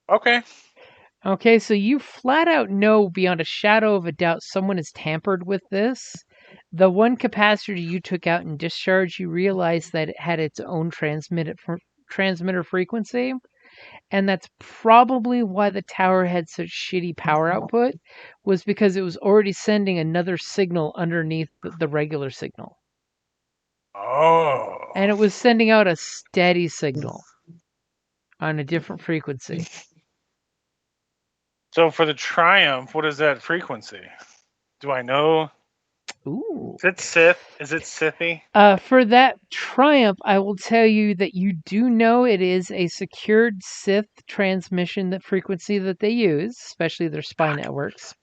Okay. Okay, so you flat out know beyond a shadow of a doubt someone has tampered with this. The one capacitor you took out in discharge, you realized that it had its own transmitter frequency. And that's probably why the tower had such shitty power output, was because it was already sending another signal underneath the regular signal. Oh. And it was sending out a steady signal on a different frequency. So for the Triumph, what is that frequency? Do I know? Ooh. Is it Sith? Is it Sithy? For that Triumph, I will tell you that you do know it is a secured Sith transmission that frequency that they use, especially their spy networks.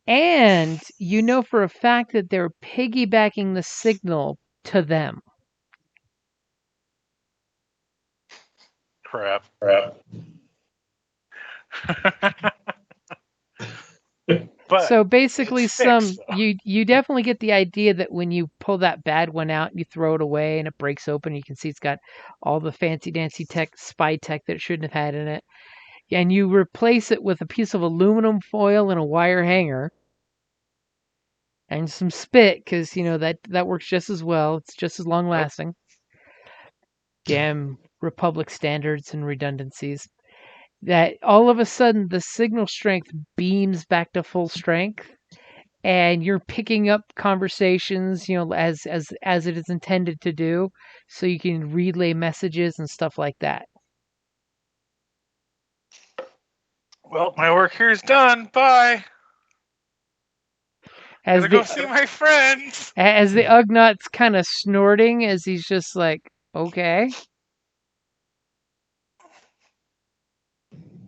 And you know for a fact that they're piggybacking the signal to them. Crap. But so basically, fixed, you definitely get the idea that when you pull that bad one out and you throw it away and it breaks open, you can see it's got all the fancy dancy spy tech that it shouldn't have had in it, and you replace it with a piece of aluminum foil and a wire hanger and some spit, because that works just as well. It's just as long lasting. Damn Republic standards and redundancies. That all of a sudden the signal strength beams back to full strength, and you're picking up conversations, as it is intended to do, so you can relay messages and stuff like that. Well, my work here is done. Bye. Gotta go see my friends. As the Ugnaughts kind of snorting as he's just like, okay.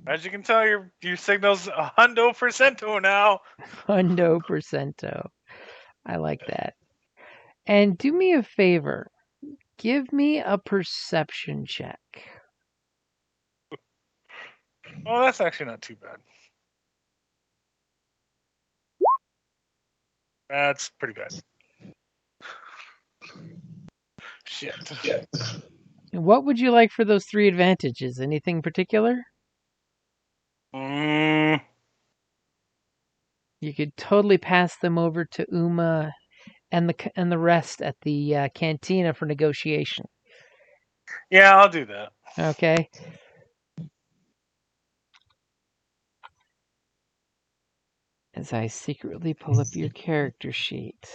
As you can tell, your signal's $100% now. $100%. I like that. And do me a favor. Give me a perception check. Oh, that's actually not too bad. That's pretty good. Shit. What would you like for those 3 advantages? Anything particular? Mm, You could totally pass them over to Uma and the rest at the cantina for negotiation. yeah, I'll do that. Okay. As I secretly pull up your character sheet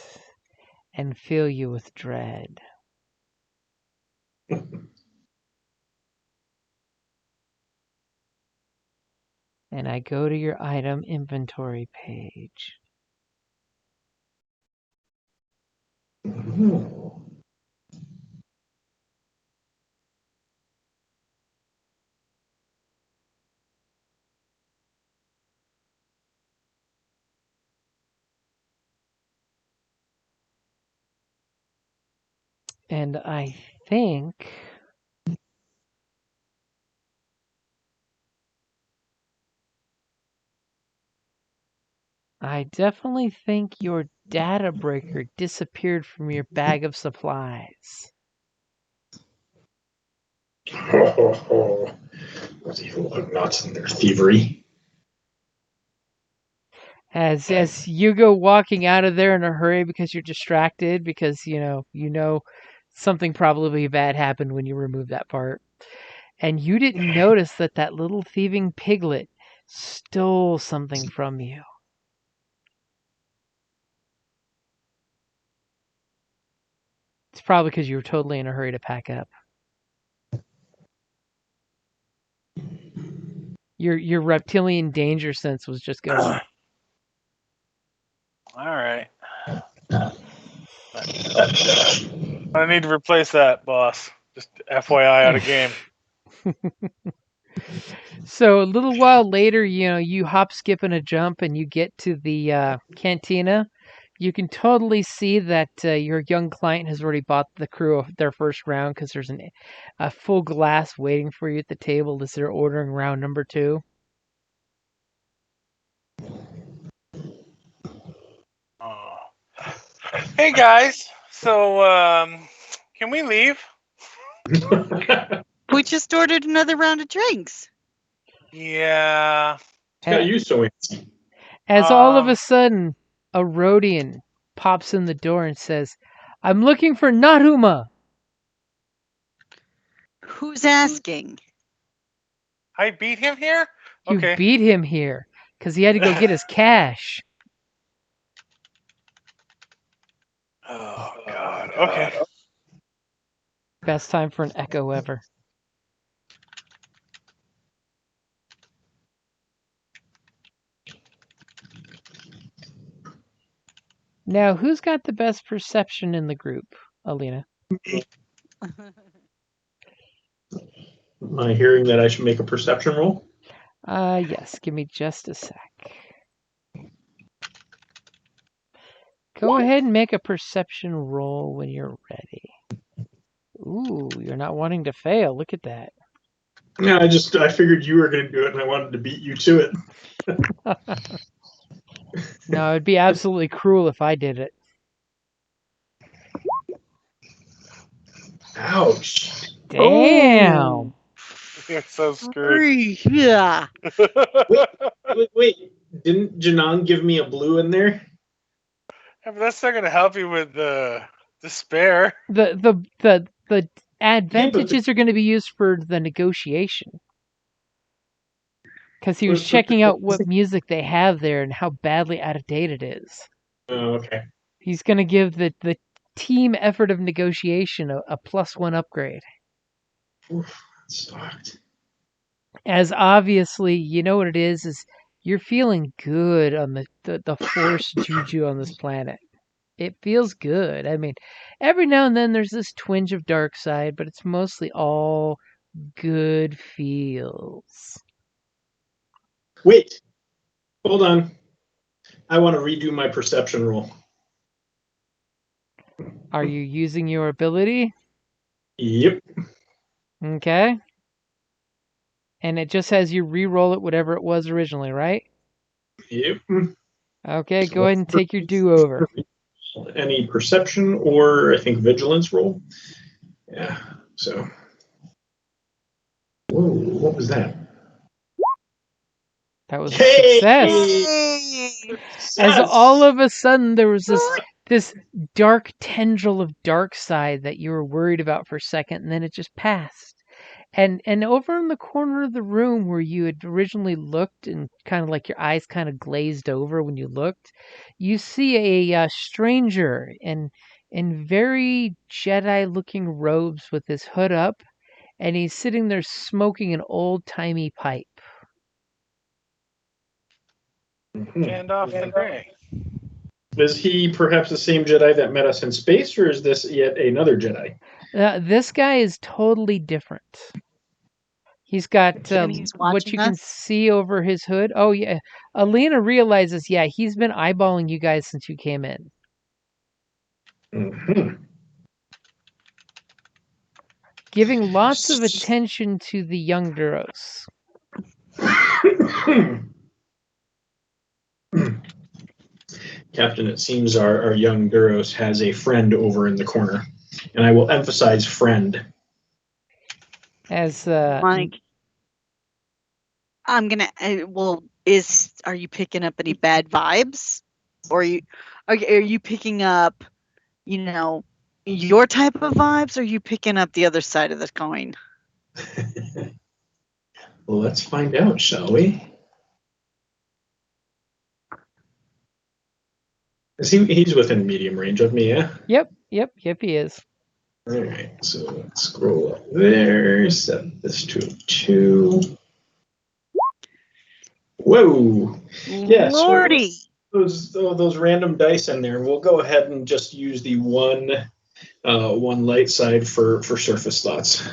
and fill you with dread. And I go to your item inventory page. And I think I definitely think your data breaker disappeared from your bag of supplies. Those evil nuts and their thievery. As you go walking out of there in a hurry because you're distracted because you know something probably bad happened when you removed that part. And you didn't notice that little thieving piglet stole something from you. It's probably because you were totally in a hurry to pack up. Your reptilian danger sense was just going. All right. I need to replace that, boss. Just FYI, out of game. So a little while later, you hop, skip, and a jump, and you get to the cantina. You can totally see that your young client has already bought the crew of their first round because there's a full glass waiting for you at the table as they're ordering round number 2. Oh. Hey guys, so can we leave? We just ordered another round of drinks. Yeah. Got you so antsy. As all of a sudden, a Rhodian pops in the door and says, "I'm looking for Naruma." Who's asking? I beat him here? You Okay. beat him here because he had to go get his cash. Oh, God. Okay. Best time for an echo ever. Now, who's got the best perception in the group, Alina? Am I hearing that I should make a perception roll? Yes. Give me just a sec. Go ahead and make a perception roll when you're ready. Ooh, you're not wanting to fail. Look at that. Yeah, I figured you were going to do it, and I wanted to beat you to it. No, it'd be absolutely cruel if I did it. Ouch. Damn. Oh. You're so screwed. Yeah. Wait. Didn't Janan give me a blue in there? Yeah, but that's not going to help you with the despair. The advantages are going to be used for the negotiation. Because he was checking out what music they have there and how badly out of date it is. Oh, okay. He's going to give the team effort of negotiation a +1 upgrade. Oof, that sucked. As obviously, you know what it is you're feeling good on the force juju on this planet. It feels good. I mean, every now and then there's this twinge of dark side, but it's mostly all good feels. Wait. Hold on. I want to redo my perception roll. Are you using your ability? Yep. Okay. And it just has you re-roll it, whatever it was originally, right? Yep. Okay, go ahead and take your do-over. Any perception or, I think, vigilance roll. Yeah, so. Whoa, what was that? That was a success. Yay! As all of a sudden there was this dark tendril of dark side that you were worried about for a second, and then it just passed. And over in the corner of the room where you had originally looked, and kind of like your eyes kind of glazed over when you looked, you see a stranger in very Jedi-looking robes with his hood up, and he's sitting there smoking an old-timey pipe. Gandalf the Grey. Is he perhaps the same Jedi that met us in space, or is this yet another Jedi? This guy is totally different. He's got And he's what watching you can us? see over his hood. Oh, yeah. Alina realizes, yeah, he's been eyeballing you guys since you came in. Mhm. Giving lots of attention to the young Duros. Captain, it seems our young Duros has a friend over in the corner. And I will emphasize friend. As Mike, I'm gonna. Are you picking up any bad vibes, or are you picking up, your type of vibes, or are you picking up the other side of the coin? Well, let's find out, shall we? He's within medium range of me, yeah? Yep, he is. All right, so let's scroll up there, set this to a 2. Whoa! Yeah, Lordy! So those random dice in there, we'll go ahead and just use the one light side for surface thoughts.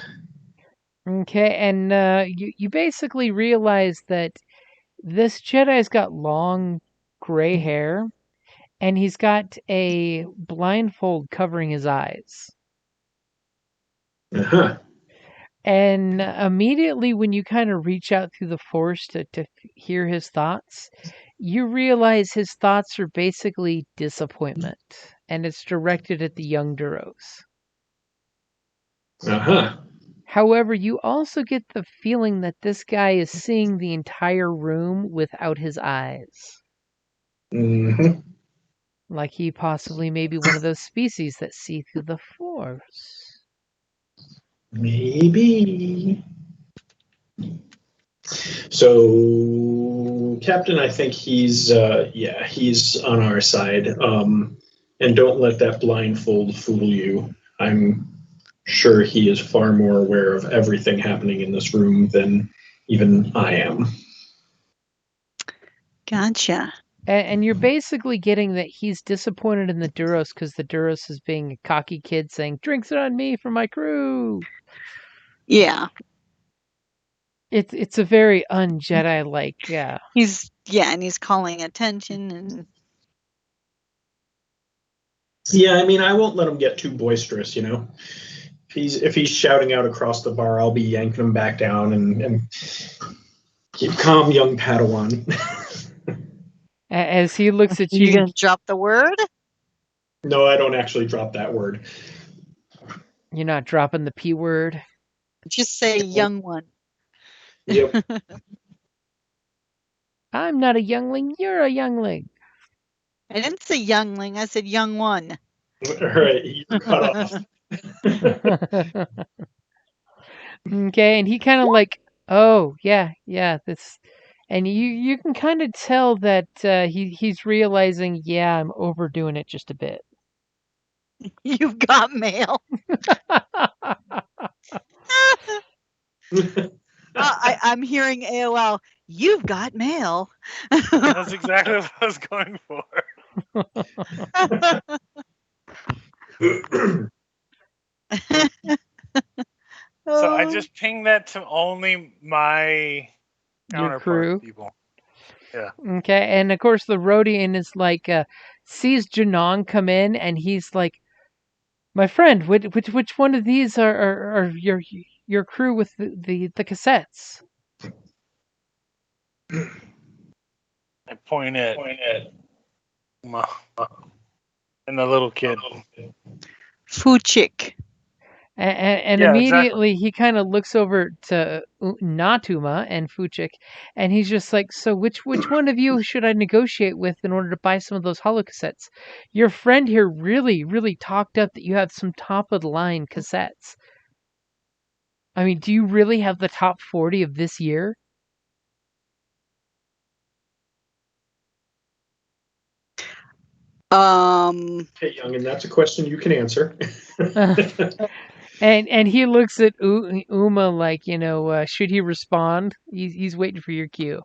Okay, and you basically realize that this Jedi's got long gray hair, and he's got a blindfold covering his eyes. Uh-huh. And immediately when you kind of reach out through the force to hear his thoughts, you realize his thoughts are basically disappointment, and it's directed at the young Duros. Uh-huh. However, you also get the feeling that this guy is seeing the entire room without his eyes. Mm-hmm. Like he possibly may be one of those species that see through the force. Maybe. So, Captain, I think he's on our side. And don't let that blindfold fool you. I'm sure he is far more aware of everything happening in this room than even I am. Gotcha. And you're basically getting that he's disappointed in the Duros because the Duros is being a cocky kid saying, "Drinks it on me for my crew." Yeah. It's a very un-Jedi like. Yeah. And he's calling attention and. Yeah, I mean, I won't let him get too boisterous, If he's shouting out across the bar, I'll be yanking him back down and keep calm, young Padawan. As he looks at You you, gonna drop the word? No, I don't actually drop that word. You're not dropping the P word. Just say young one. Yep. I'm not a youngling, you're a youngling. I didn't say youngling, I said young one. All right, you're cut off. Okay, and he kind of like, oh yeah, this, and you can kind of tell that he's realizing, yeah, I'm overdoing it just a bit. You've got mail. I'm hearing AOL. You've got mail. That's exactly what I was going for. So I just pinged that to only my your crew people. Yeah. Okay, and of course the Rhodian is like sees Janong come in, and he's like, My friend, which one of these are your crew with the cassettes? I point at Uma and the little kid. Fuchik. And Yeah, immediately he kind of looks over to Natuma and Fuchik, and he's just like, "So which one of you should I negotiate with in order to buy some of those holocassettes? Your friend here really talked up that you have some top of the line cassettes. I mean, do you really have the top 40 of this year?" Hey, youngin, that's a question you can answer. And he looks at Uma like, should he respond? He's waiting for your cue.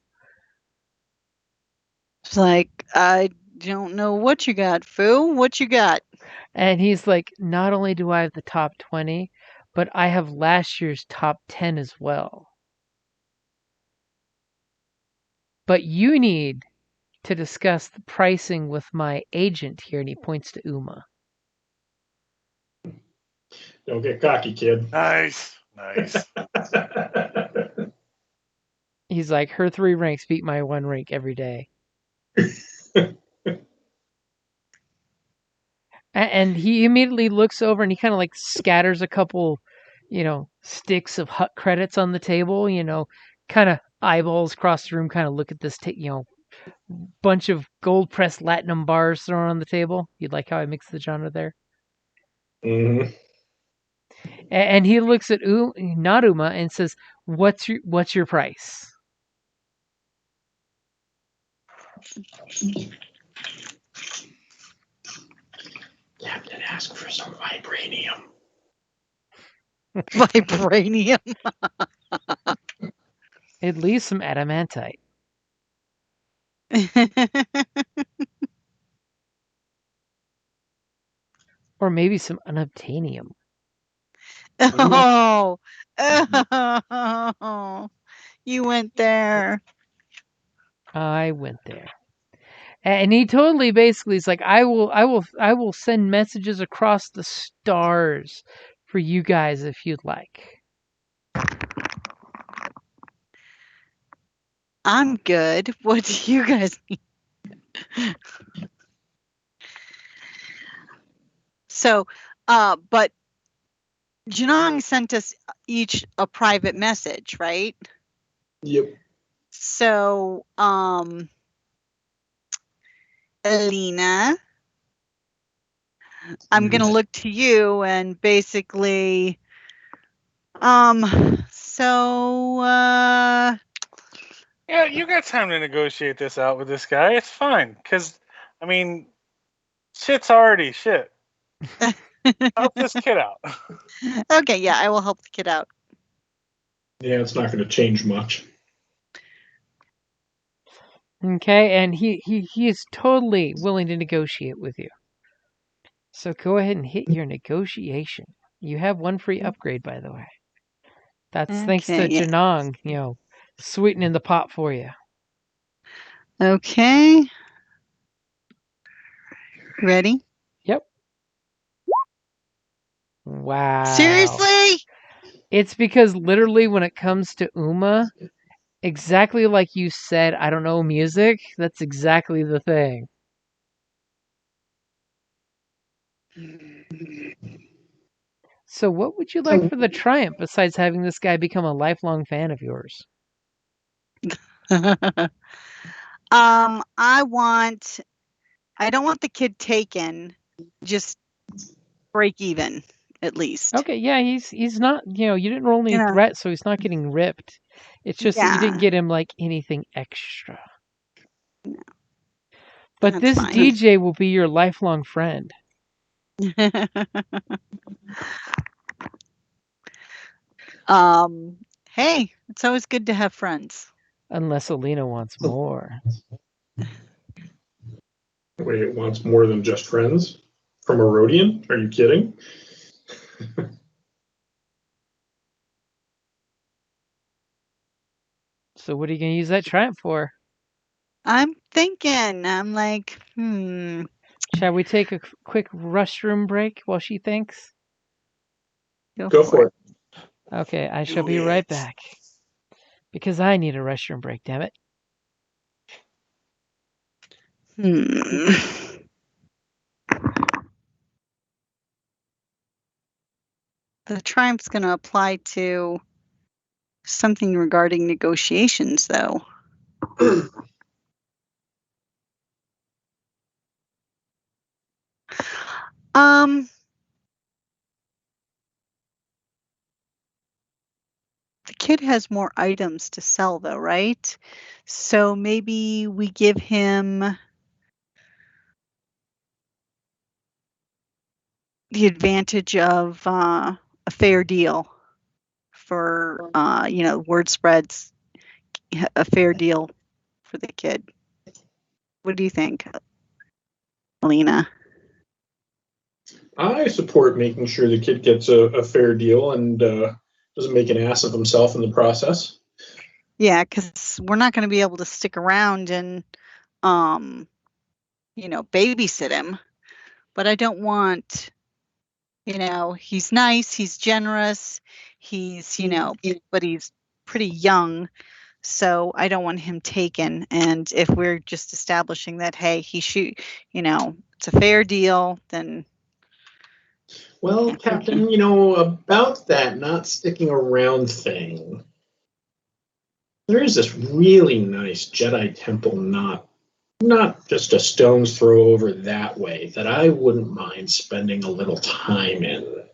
It's like, I don't know what you got, Fu. What you got? And he's like, not only do I have the top 20, but I have last year's top 10 as well. But you need to discuss the pricing with my agent here. And he points to Uma. Don't get cocky, kid. Nice. He's like, her 3 ranks beat my 1 rank every day. And he immediately looks over and he kind of like scatters a couple, sticks of hut credits on the table, kind of eyeballs across the room, kind of look at this, bunch of gold pressed latinum bars thrown on the table. You like how I mix the genre there? Mm-hmm. And he looks at Naruma and says, what's your price?" Captain, ask for some vibranium. Vibranium. At least some adamantite. Or maybe some unobtainium. Oh, you went there. I went there. And he totally basically is like, I will send messages across the stars for you guys if you'd like. I'm good. What do you guys need? So, but Janong sent us each a private message, right? Yep. So, Alina, I'm going to look to you and basically, Yeah, you got time to negotiate this out with this guy. It's fine. Because, I mean, shit's already shit. Help this kid out. Okay, yeah, I will help the kid out. Yeah, it's not going to change much. Okay, and he is totally willing to negotiate with you. So go ahead and hit your negotiation. You have 1 free upgrade, by the way. That's thanks to Janong, sweetening the pot for you. Okay. Ready? Yep. Wow. Seriously? It's because literally when it comes to Uma, exactly like you said, I don't know music, that's exactly the thing. So what would you like for the triumph besides having this guy become a lifelong fan of yours? I don't want the kid taken, just break even at least. Okay, yeah, he's not, you didn't roll any threat, so he's not getting ripped. It's just that you didn't get him like anything extra. No. But That's this fine. DJ will be your lifelong friend. Hey, it's always good to have friends. Unless Alina wants more. Wait, it wants more than just friends? From a Rhodian? Are you kidding? So what are you going to use that triumph for? I'm thinking, I'm like, Shall we take a quick restroom break while she thinks? Go for it. Okay, I shall be right back. Because I need a restroom break, damn it. The triumph's going to apply to something regarding negotiations, though. The kid has more items to sell, though, right? So maybe we give him the advantage of a fair deal for, word spreads, a fair deal for the kid. What do you think, Alina? I support making sure the kid gets a fair deal and doesn't make an ass of himself in the process. Yeah, because we're not going to be able to stick around and, babysit him. But I don't want, he's nice, he's generous, he's, but he's pretty young. So I don't want him taken. And if we're just establishing that, hey, it's a fair deal, then. Well, Captain, about that not sticking around thing, there is this really nice Jedi temple not just a stone's throw over that way that I wouldn't mind spending a little time in.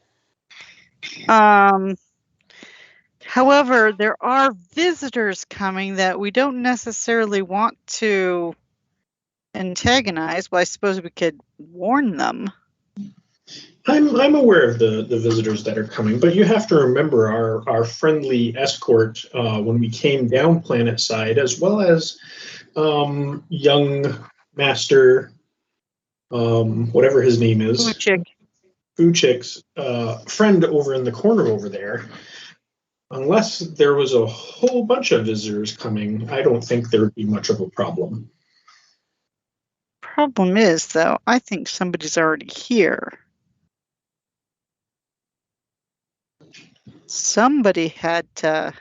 However, there are visitors coming that we don't necessarily want to antagonize. Well, I suppose we could warn them. I'm aware of the visitors that are coming, but you have to remember our friendly escort when we came down planet side, as well as young master, whatever his name is, Fuchik's friend over in the corner over there. Unless there was a whole bunch of visitors coming, I don't think there would be much of a problem. Problem is, though, I think somebody's already here. Somebody had to.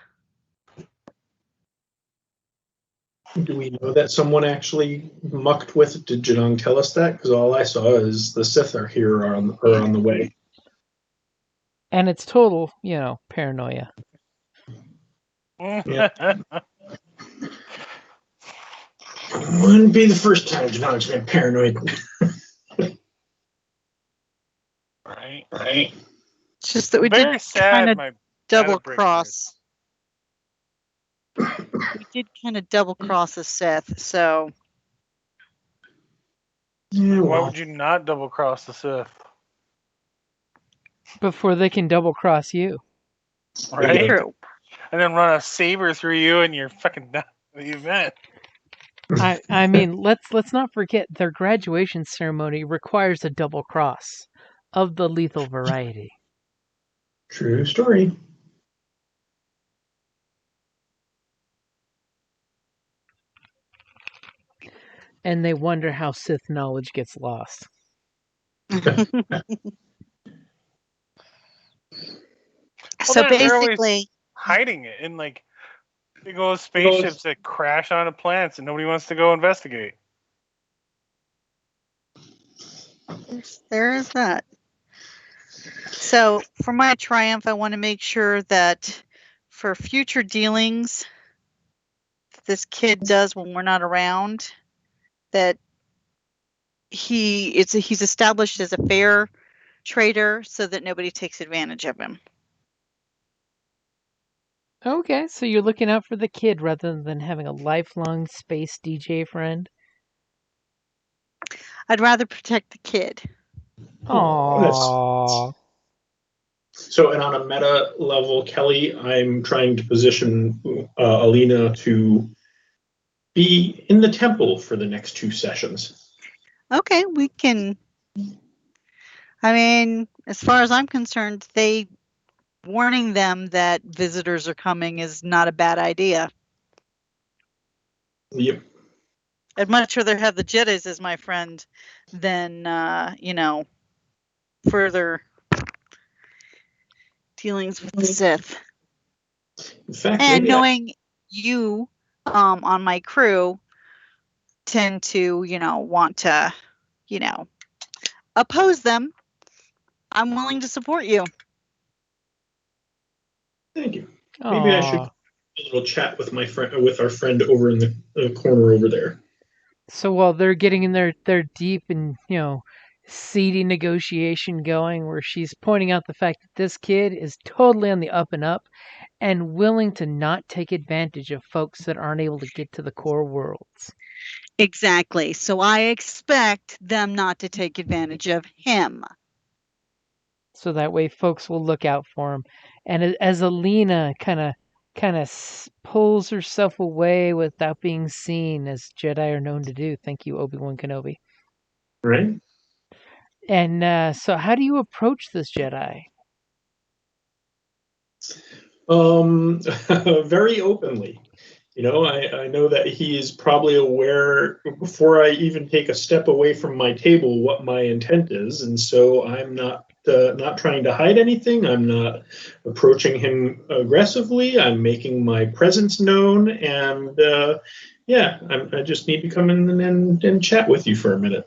Do we know that someone actually mucked with it? Did Janong tell us that? Because all I saw is the Sith are here are on the way. And it's total, paranoia. Yeah. Wouldn't be the first time Janong's been paranoid. Right. It's just that we did kind of double cross. We did kind of double cross a Sith, so. Yeah, Why would you not double cross the Sith? Before they can double cross you. Right? True. And then run a saber through you and you're fucking done with the event. I mean, let's not forget their graduation ceremony requires a double cross of the lethal variety. True story. And they wonder how Sith knowledge gets lost. So basically, hiding it in like big old spaceships that crash onto planets and nobody wants to go investigate. There is that. So for my triumph, I want to make sure that for future dealings this kid does when we're not around, that he's established as a fair trader so that nobody takes advantage of him. Okay, so you're looking out for the kid rather than having a lifelong space DJ friend? I'd rather protect the kid. Aww. So, and on a meta level, Kelly, I'm trying to position Alina to be in the temple for the next 2 sessions. Okay, we can. I mean, as far as I'm concerned, warning them that visitors are coming is not a bad idea. Yep. I'd much rather have the Jedis as my friend than, further dealings with the Sith. In fact, and maybe knowing you on my crew tend to, want to, oppose them, I'm willing to support you. Thank you. Maybe I should Aw. have a little chat with our friend over in the corner over there. So while they're getting in their deep and seedy negotiation going, where she's pointing out the fact that this kid is totally on the up and up and willing to not take advantage of folks that aren't able to get to the core worlds. Exactly. So I expect them not to take advantage of him. So that way folks will look out for him. And as Alina kind of pulls herself away without being seen, as Jedi are known to do. Thank you, Obi-Wan Kenobi. Right? And so how do you approach this Jedi? Very openly. I know that he is probably aware before I even take a step away from my table what my intent is, and so I'm not trying to hide anything. I'm not approaching him aggressively. I'm making my presence known, and I just need to come in and chat with you for a minute.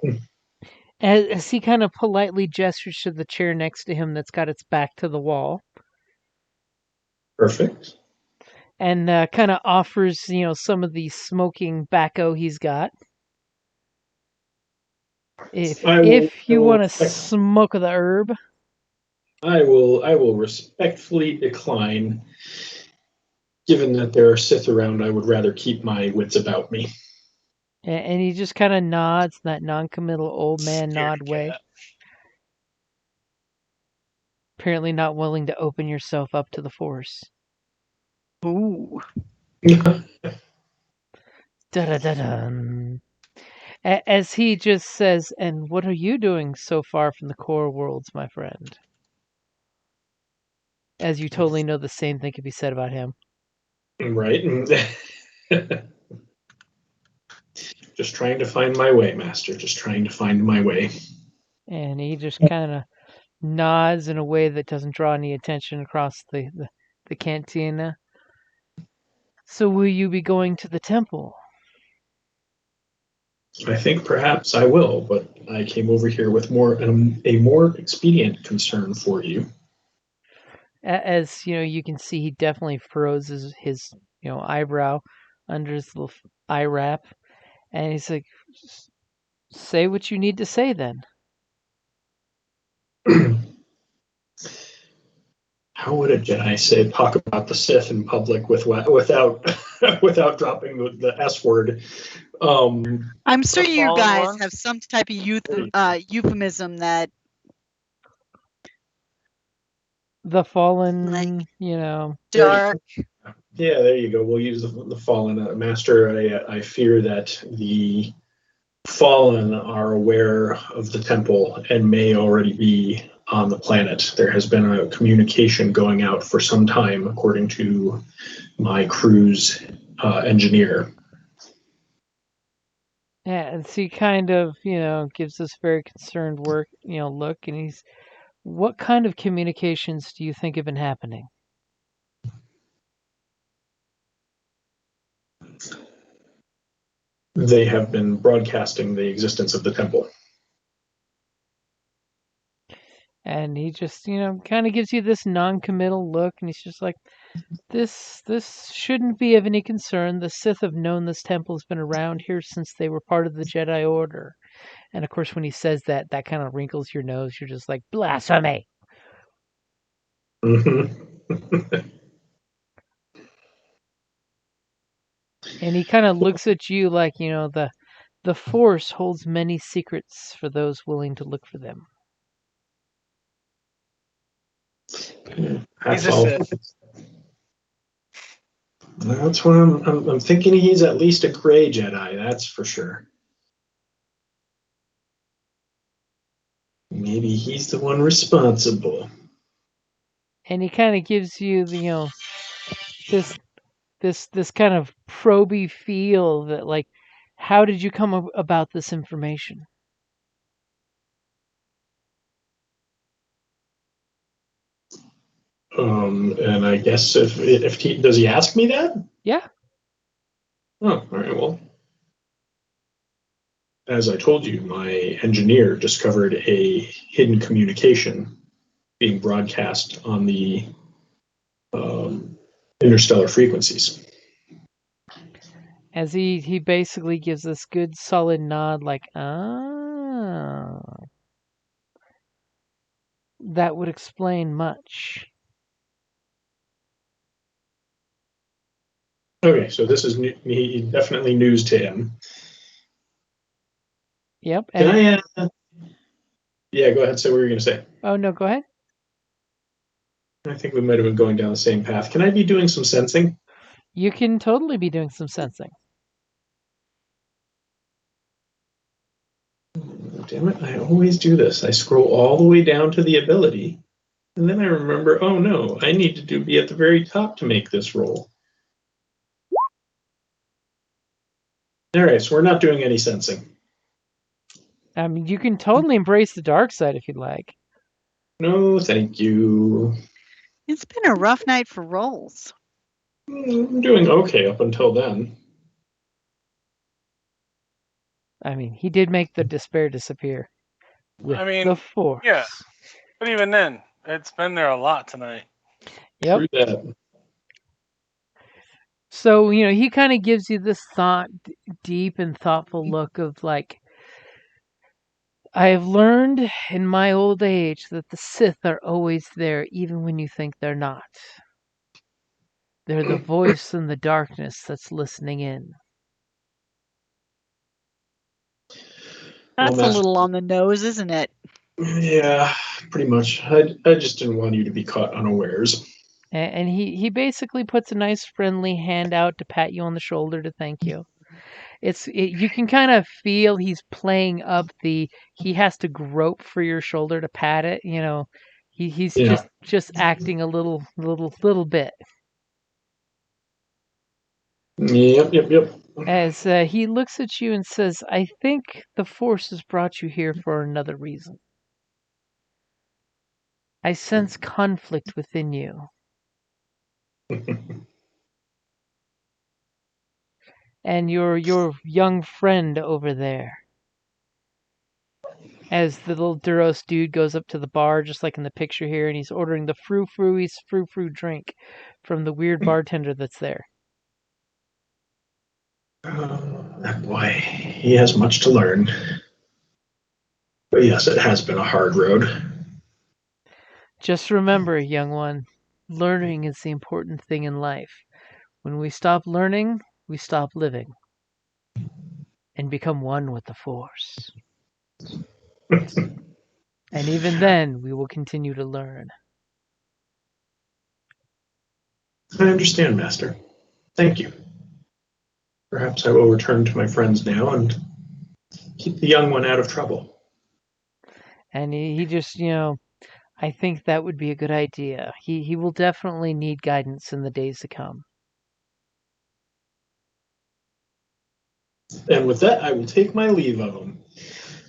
As he kind of politely gestures to the chair next to him that's got its back to the wall. Perfect. And kind of offers, some of the smoking tobacco he's got. If you want to smoke the herb, I will respectfully decline. Given that there are Sith around, I would rather keep my wits about me. and he just kind of nods in that non-committal old man nod way. Apparently not willing to open yourself up to the Force. Ooh. Da-da-da-dun. As he just says, and what are you doing so far from the core worlds, my friend? As you totally know the same thing could be said about him. Right. Just trying to find my way, Master. Just trying to find my way. And he just kind of nods in a way that doesn't draw any attention across the cantina. So will you be going to the temple? I think perhaps I will, but I came over here with a more expedient concern for you. As you can see, he definitely furrows his eyebrow under his little eye wrap, and he's like, "Say what you need to say, then." How would a Jedi say talk about the Sith in public without without dropping the S word? I'm sure you guys have some type of euphemism that the fallen, dark. Yeah, there you go. We'll use the fallen, Master. I fear that the fallen are aware of the temple and may already be on the planet. There has been a communication going out for some time, according to my crew's engineer. Yeah, and so he kind of, gives this very concerned look, and he's, what kind of communications do you think have been happening? They have been broadcasting the existence of the temple. And he just, kind of gives you this non-committal look, and he's just like, this shouldn't be of any concern. The Sith have known this temple has been around here since they were part of the Jedi Order. And of course, when he says that, that kind of wrinkles your nose. You're just like, blasphemy! Mm-hmm. And he kind of looks at you like, the Force holds many secrets for those willing to look for them. He's a Sith. That's what I'm thinking. He's at least a gray Jedi. That's for sure. Maybe he's the one responsible. And he kind of gives you the this kind of proby feel that, like, How did you come about this information? And I guess if he does he ask me that? Yeah. Oh, all right. Well, as I told you, my engineer discovered a hidden communication being broadcast on the interstellar frequencies. As he basically gives this good solid nod, like, ah, that would explain much. Okay, so this is definitely news to him. Yep. Can I? Yeah, go ahead. Say what you were going to say. Oh no, go ahead. I think we might have been going down the same path. Can I be doing some sensing? You can totally be doing some sensing. Damn it, I always do this. I scroll all the way down to the ability, and then I remember, oh no, I need to be at the very top to make this roll. All right, so we're not doing any sensing. I mean, you can totally embrace the dark side if you'd like. No, thank you. It's been a rough night for rolls. I'm doing okay up until then. I mean, he did make the despair disappear with the force. Yeah, but even then, it's been there a lot tonight. Yep. True that. So, he kind of gives you this deep and thoughtful look of like, I have learned in my old age that the Sith are always there, even when you think they're not. They're the voice in the darkness that's listening in. That's a little on the nose, isn't it? Yeah, pretty much. I just didn't want you to be caught unawares. And he basically puts a nice friendly hand out to pat you on the shoulder to thank you. You can kind of feel he's playing up he has to grope for your shoulder to pat it. He's just acting a little bit. Yep. As he looks at you and says, I think the Force has brought you here for another reason. I sense conflict within you. And your young friend over there. As the little Duros dude goes up to the bar, just like in the picture here, and he's ordering the frou-frou drink from the weird bartender that's there. That boy, he has much to learn. But yes, it has been a hard road. Just remember, young one, learning is the important thing in life. When we stop learning, we stop living and become one with the Force. And even then, we will continue to learn. I understand, Master. Thank you. Perhaps I will return to my friends now and keep the young one out of trouble. And he just, I think that would be a good idea. He will definitely need guidance in the days to come. And with that, I will take my leave of him.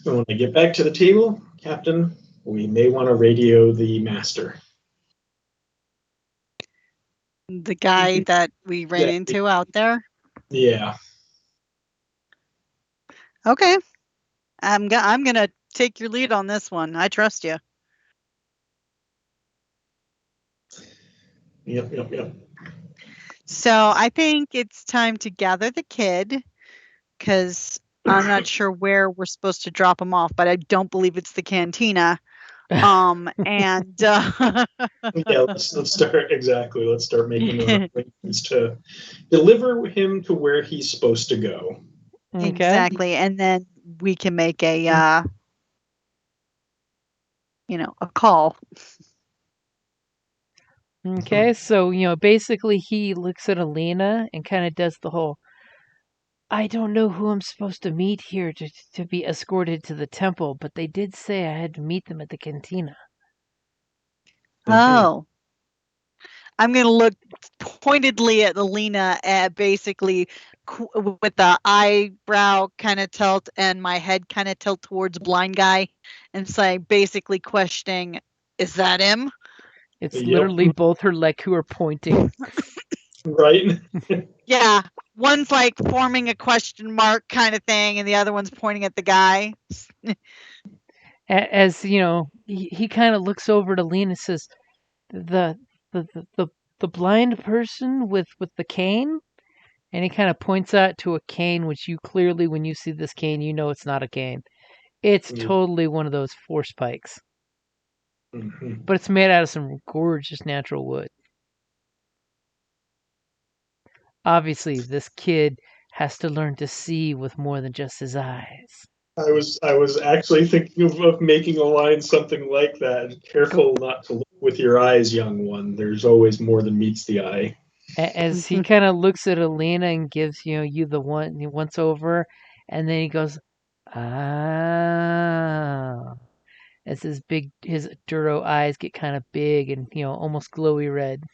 And when I get back to the table, Captain, we may want to radio the Master. The guy that we ran into out there? Yeah. Okay. I'm going to take your lead on this one. I trust you. Yep. So I think it's time to gather the kid, because I'm not sure where we're supposed to drop him off, but I don't believe it's the cantina. And yeah, let's start exactly. Let's start making arrangements to deliver him to where he's supposed to go. Okay. Exactly, and then we can make a a call. Okay, so basically he looks at Alina and kind of does the whole, I don't know who I'm supposed to meet here to be escorted to the temple, but they did say I had to meet them at the cantina. Oh. I'm going to look pointedly at Alina, basically with the eyebrow kind of tilt and my head kind of tilt towards blind guy, and say basically questioning, "Is that him?" It's literally both her leg who are pointing. Right? Yeah. One's like forming a question mark kind of thing, and the other one's pointing at the guy. As you know, he kind of looks over to Lena and says, "The the blind person with the cane," and he kind of points out to a cane, which you clearly, when you see this cane, you know it's not a cane. It's totally one of those force pikes, but it's made out of some gorgeous natural wood. Obviously, this kid has to learn to see with more than just his eyes. I was actually thinking of making a line something like that. Careful not to look with your eyes, young one. There's always more than meets the eye. As he kind of looks at Alina and gives you the once over, and then he goes, "Ah." As his Duro eyes get kind of big and almost glowy red.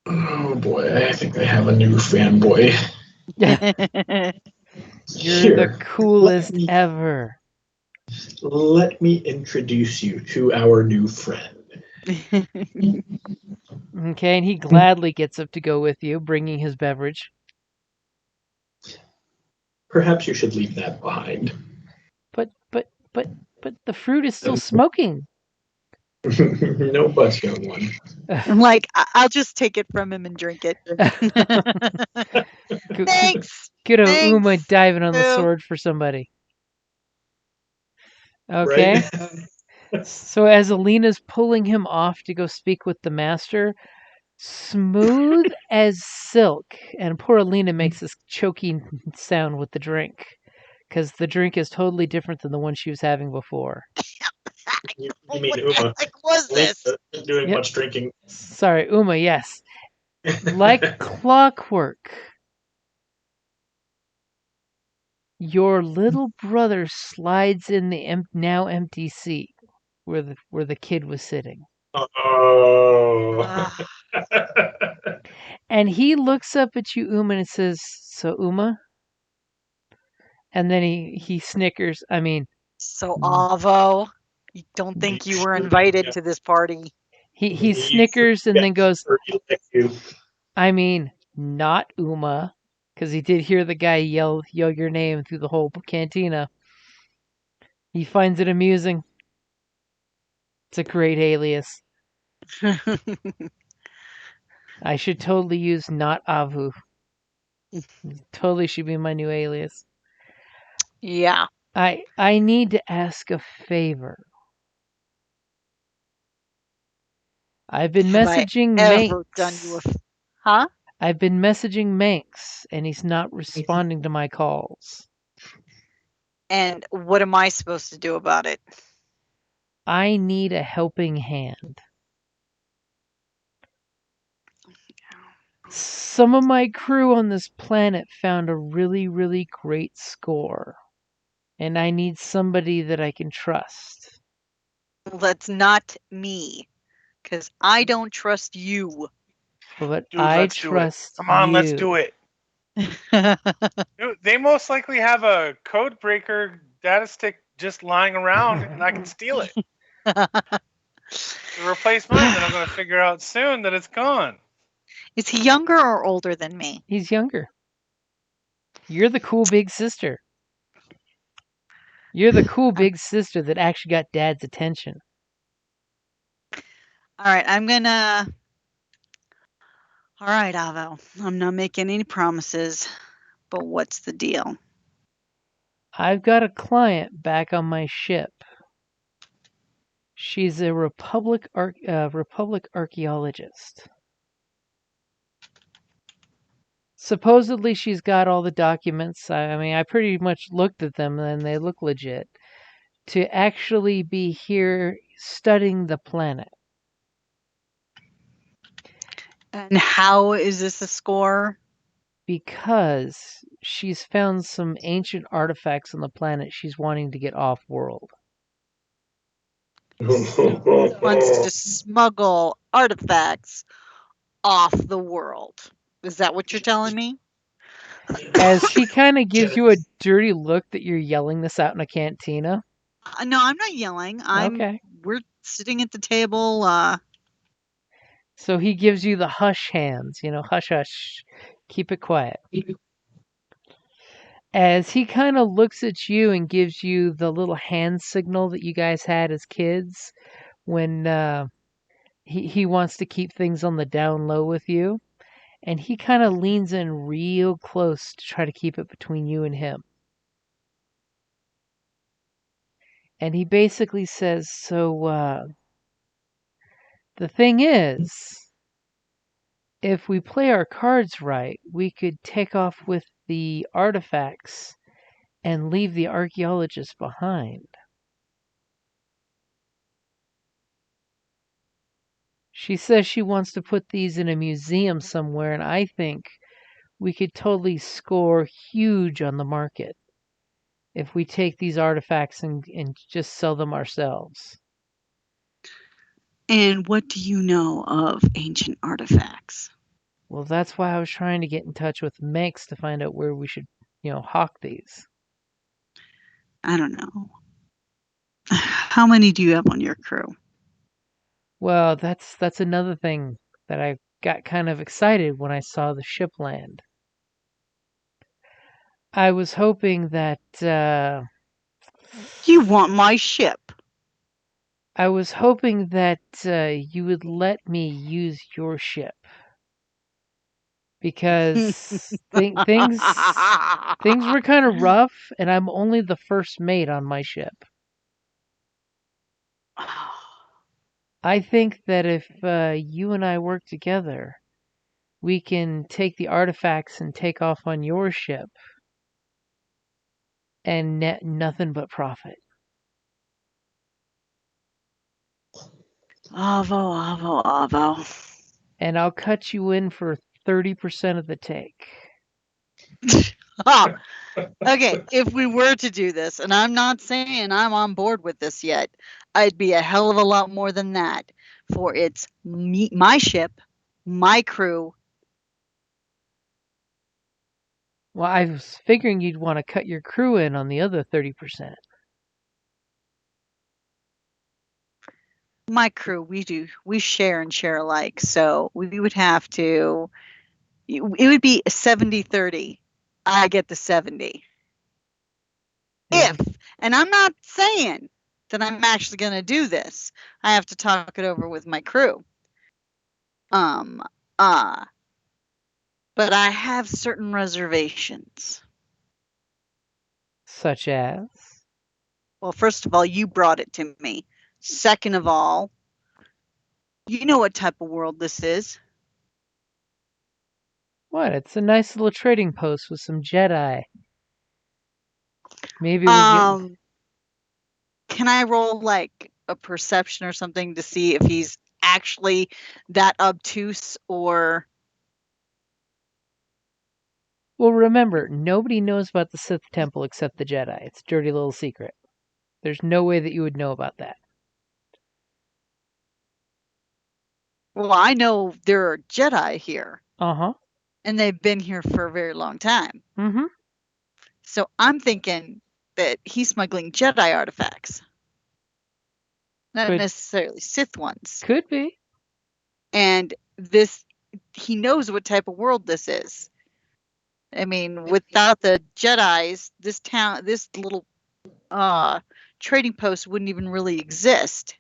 Oh boy, I think I have a new fanboy. You're the coolest ever. Let me introduce you to our new friend. Okay, and he gladly gets up to go with you, bringing his beverage. Perhaps you should leave that behind. But the fruit is still smoking. No buts, young one. I'm like, I'll just take it from him and drink it. Thanks. Good old Uma diving on the sword for somebody. Okay. Right? So as Alina's pulling him off to go speak with the master, smooth as silk, and poor Alina makes this choking sound with the drink, because the drink is totally different than the one she was having before. You mean Uma? What was this? Doing much drinking. Sorry, Uma. Yes, like clockwork. Your little brother slides in the now empty seat where the kid was sitting. Oh. And he looks up at you, Uma, and says, "So, Uma?" And then he snickers. I mean, so Avo, you don't think you were invited to this party? He snickers and then goes, "I mean, not Uma," because he did hear the guy yell your name through the whole cantina. He finds it amusing. It's a great alias. I should totally use not Avu. Totally should be my new alias. Yeah. I need to ask a favor. I've been messaging Manx. Huh? I've been messaging Manx, and he's not responding to my calls. And what am I supposed to do about it? I need a helping hand. Some of my crew on this planet found a really, really great score, and I need somebody that I can trust. That's not me, because I don't trust you. But dude, I trust you. Come on, let's do it. Dude, they most likely have a code breaker data stick just lying around, and I can steal it. To replace mine, then I'm going to figure out soon that it's gone. Is he younger or older than me? He's younger. You're the cool big sister. You're the cool big sister that actually got Dad's attention. All right, All right, Avo. I'm not making any promises, but what's the deal? I've got a client back on my ship. She's a Republic archaeologist. Supposedly she's got all the documents. I mean, I pretty much looked at them and they look legit. To actually be here studying the planet. And how is this a score? Because she's found some ancient artifacts on the planet she's wanting to get off world. Wants to smuggle artifacts off the world. Is that what you're telling me? As he kind of gives you a dirty look that you're yelling this out in a cantina. No, I'm not yelling. Okay. We're sitting at the table. So he gives you the hush hands, hush, hush, keep it quiet. As he kind of looks at you and gives you the little hand signal that you guys had as kids when he wants to keep things on the down low with you. And he kind of leans in real close to try to keep it between you and him. And he basically says, so, the thing is, if we play our cards right, we could take off with the artifacts and leave the archaeologists behind. She says she wants to put these in a museum somewhere, and I think we could totally score huge on the market if we take these artifacts and just sell them ourselves. And what do you know of ancient artifacts? Well, that's why I was trying to get in touch with Manx to find out where we should, hawk these. I don't know. How many do you have on your crew? Well, that's another thing that I got kind of excited when I saw the ship land. I was hoping that You want my ship? I was hoping that you would let me use your ship because things were kind of rough, and I'm only the first mate on my ship. I think that if you and I work together, we can take the artifacts and take off on your ship and net nothing but profit. Avo. And I'll cut you in for 30% of the take. Okay, if we were to do this, and I'm not saying I'm on board with this yet, I'd be a hell of a lot more than that. For it's my ship, my crew. Well, I was figuring you'd want to cut your crew in on the other 30%. My crew, we share and share alike. So we would have to, it would be 70-30. I get the 70. Yeah. And I'm not saying that I'm actually going to do this. I have to talk it over with my crew. But I have certain reservations. Such as? Well, first of all, you brought it to me. Second of all, you know what type of world this is. What? It's a nice little trading post with some Jedi. Maybe we'll get... Can I roll like a perception or something to see if he's actually that obtuse or... Well, remember, nobody knows about the Sith Temple except the Jedi. It's a dirty little secret. There's no way that you would know about that. Well, I know there are Jedi here. Uh-huh. And they've been here for a very long time. Mm-hmm. So I'm thinking that he's smuggling Jedi artifacts. Not necessarily Sith ones. Could be. And he knows what type of world this is. I mean, without the Jedis, this little trading post wouldn't even really exist.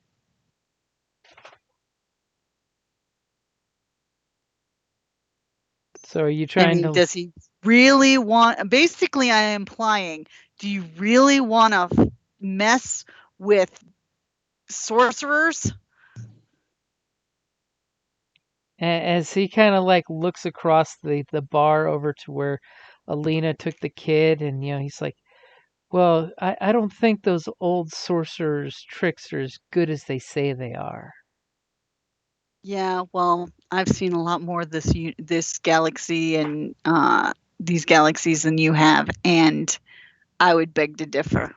So are you trying to... Does he really want... Basically, I am implying, do you really want to mess with sorcerers? As he kind of like looks across the bar over to where Alina took the kid, and he's like, well, I don't think those old sorcerers' tricks are as good as they say they are. Yeah, well, I've seen a lot more of this galaxy and these galaxies than you have, and I would beg to differ.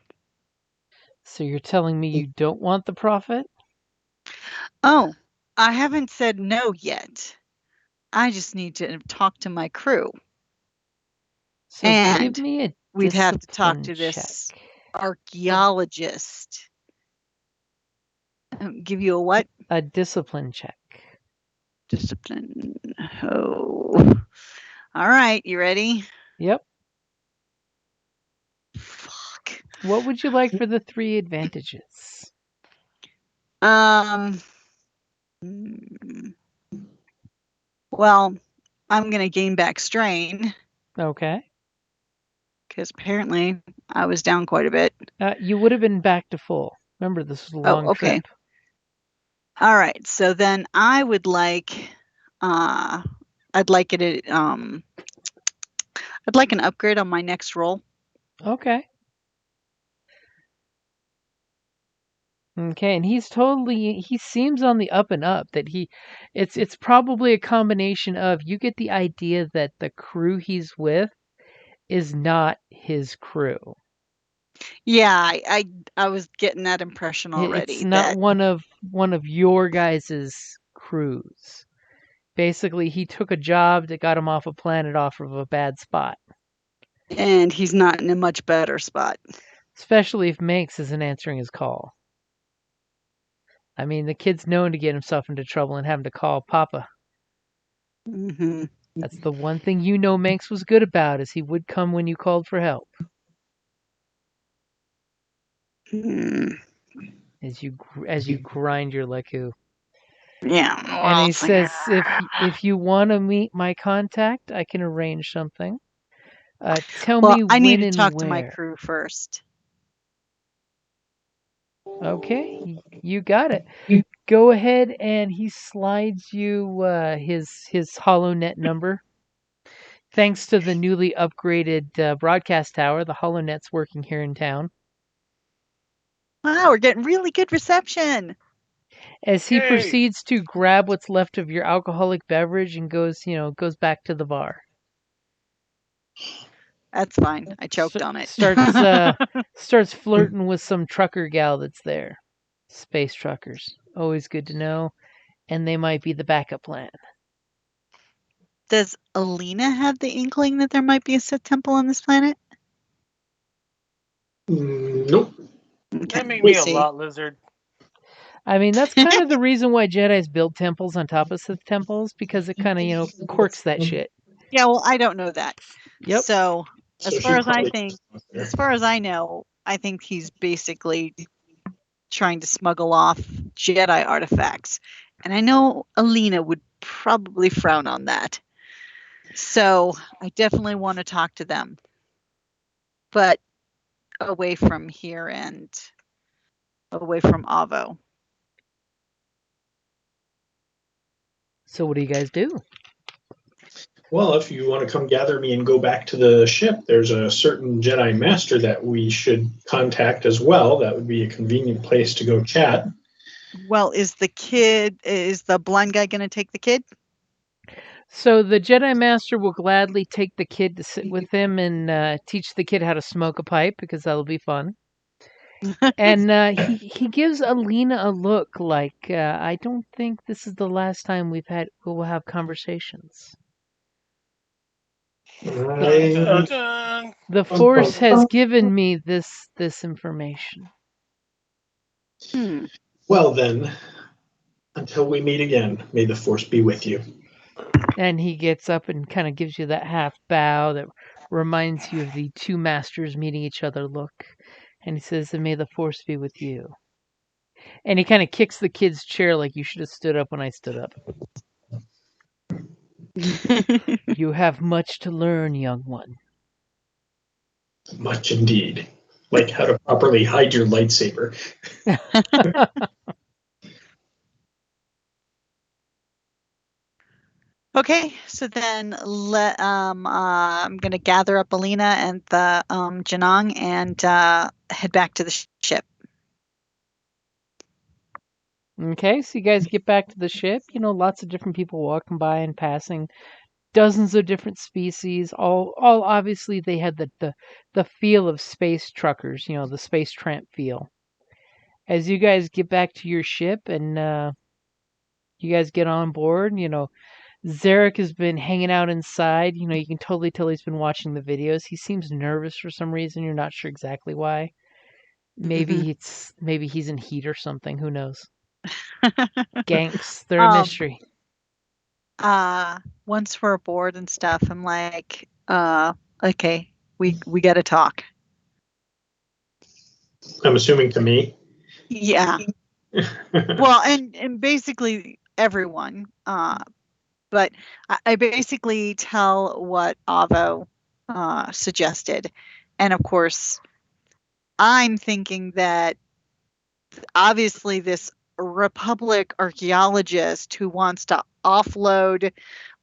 So you're telling me you don't want the profit? Oh, I haven't said no yet. I just need to talk to my crew. So And give me a we'd have to talk to discipline this check. archaeologist. Give you a what? A discipline check. Discipline. Oh. All right, you ready? Yep. Fuck. What would you like for the 3 advantages? Well, I'm going to gain back strain. Okay. Because apparently I was down quite a bit. You would have been back to full. Remember, this was a long okay. trip. All right. So then I would like, I'd like it. I'd like an upgrade on my next roll. Okay. Okay, and he seems on the up and up. That it's probably a combination of, you get the idea that the crew he's with is not his crew. Yeah, I was getting that impression already. It's not one of your guys' crews. Basically, he took a job that got him off a planet off of a bad spot. And he's not in a much better spot. Especially if Manx isn't answering his call. I mean, the kid's known to get himself into trouble and having to call Papa. Mm-hmm. That's the one thing Manx was good about, is he would come when you called for help. As you grind your leku. Yeah. And he says, if you want to meet my contact, I can arrange something. Tell me when and where. I need to talk to my crew first. Okay, you got it. Go ahead, and he slides you his HoloNet number. Thanks to the newly upgraded broadcast tower, the HoloNet's working here in town. Wow, we're getting really good reception. As he proceeds to grab what's left of your alcoholic beverage and goes back to the bar. That's fine. I choked on it. Starts flirting with some trucker gal that's there. Space truckers. Always good to know. And they might be the backup plan. Does Alina have the inkling that there might be a Sith temple on this planet? Nope. Okay. That made me a lot lizard. I mean, that's kind of the reason why Jedis build temples on top of Sith temples, because it kind of, quirks that shit. Yeah, well, I don't know that. Yep. So as far as I know, I think he's basically trying to smuggle off Jedi artifacts. And I know Alina would probably frown on that. So I definitely want to talk to them. But away from here and away from Avo. So what do you guys do? Well, if you want to come gather me and go back to the ship, there's a certain Jedi Master that we should contact as well. That would be a convenient place to go chat. Well, is the blind guy going to take the kid? So the Jedi Master will gladly take the kid to sit with him and teach the kid how to smoke a pipe, because that'll be fun. And he gives Alina a look like, I don't think this is the last time we'll have conversations. The Force has given me this information. Well then, until we meet again, may the Force be with you. And he gets up and kind of gives you that half bow that reminds you of the two masters meeting each other look. And he says, and may the Force be with you. And he kind of kicks the kid's chair like, you should have stood up when I stood up. You have much to learn, young one. Much indeed. Like how to properly hide your lightsaber. Okay, so then I'm going to gather up Alina and the Janong and head back to the ship. Okay, so you guys get back to the ship. Lots of different people walking by and passing. Dozens of different species. All obviously they had the feel of space truckers. The space tramp feel. As you guys get back to your ship and you guys get on board, Zarek has been hanging out inside. You know, you can totally tell he's been watching the videos. He seems nervous for some reason. You're not sure exactly why. Maybe he's in heat or something. Who knows? Ganks, they're a mystery. Once we're aboard and stuff, I'm like, okay, we got to talk. I'm assuming to me. Yeah. Well, and basically everyone. But I basically tell what Avo suggested, and of course, I'm thinking that obviously this Republic archaeologist who wants to offload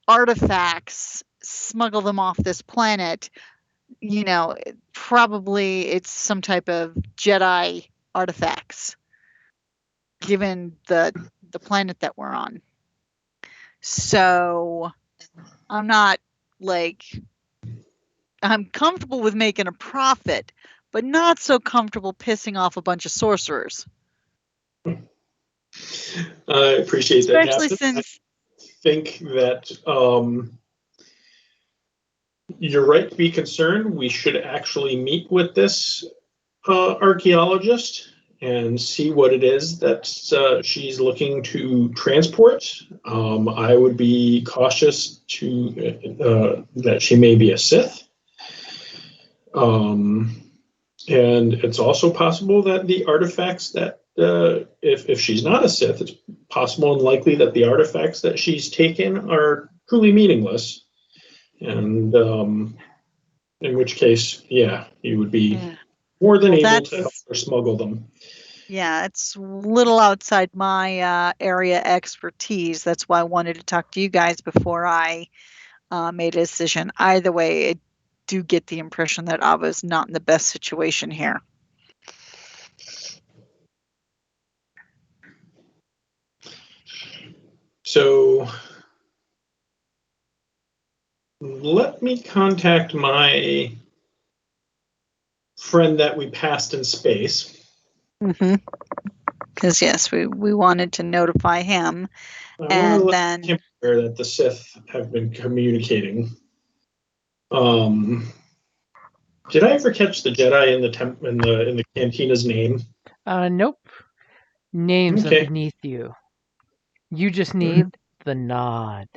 artifacts, smuggle them off this planet, you know, probably it's some type of Jedi artifacts, given the planet that we're on. So I'm not like, I'm comfortable with making a profit, but not so comfortable pissing off a bunch of sorcerers. I appreciate that. Especially since I think that you're right to be concerned. We should actually meet with this archaeologist and see what it is that she's looking to transport. I would be cautious that she may be a Sith. And it's also possible that the artifacts that, if she's not a Sith, it's possible and likely that the artifacts that she's taken are truly meaningless. And in which case, yeah, you would be more than able to help her smuggle them. Yeah, it's a little outside my area expertise. That's why I wanted to talk to you guys before I made a decision. Either way, I do get the impression that Ava's not in the best situation here. So let me contact my friend that we passed in space. Because yes, we wanted to notify him, and then him aware that the Sith have been communicating. Did I ever catch the Jedi in the Cantina's name? Nope. Names are beneath you. You just need the nod.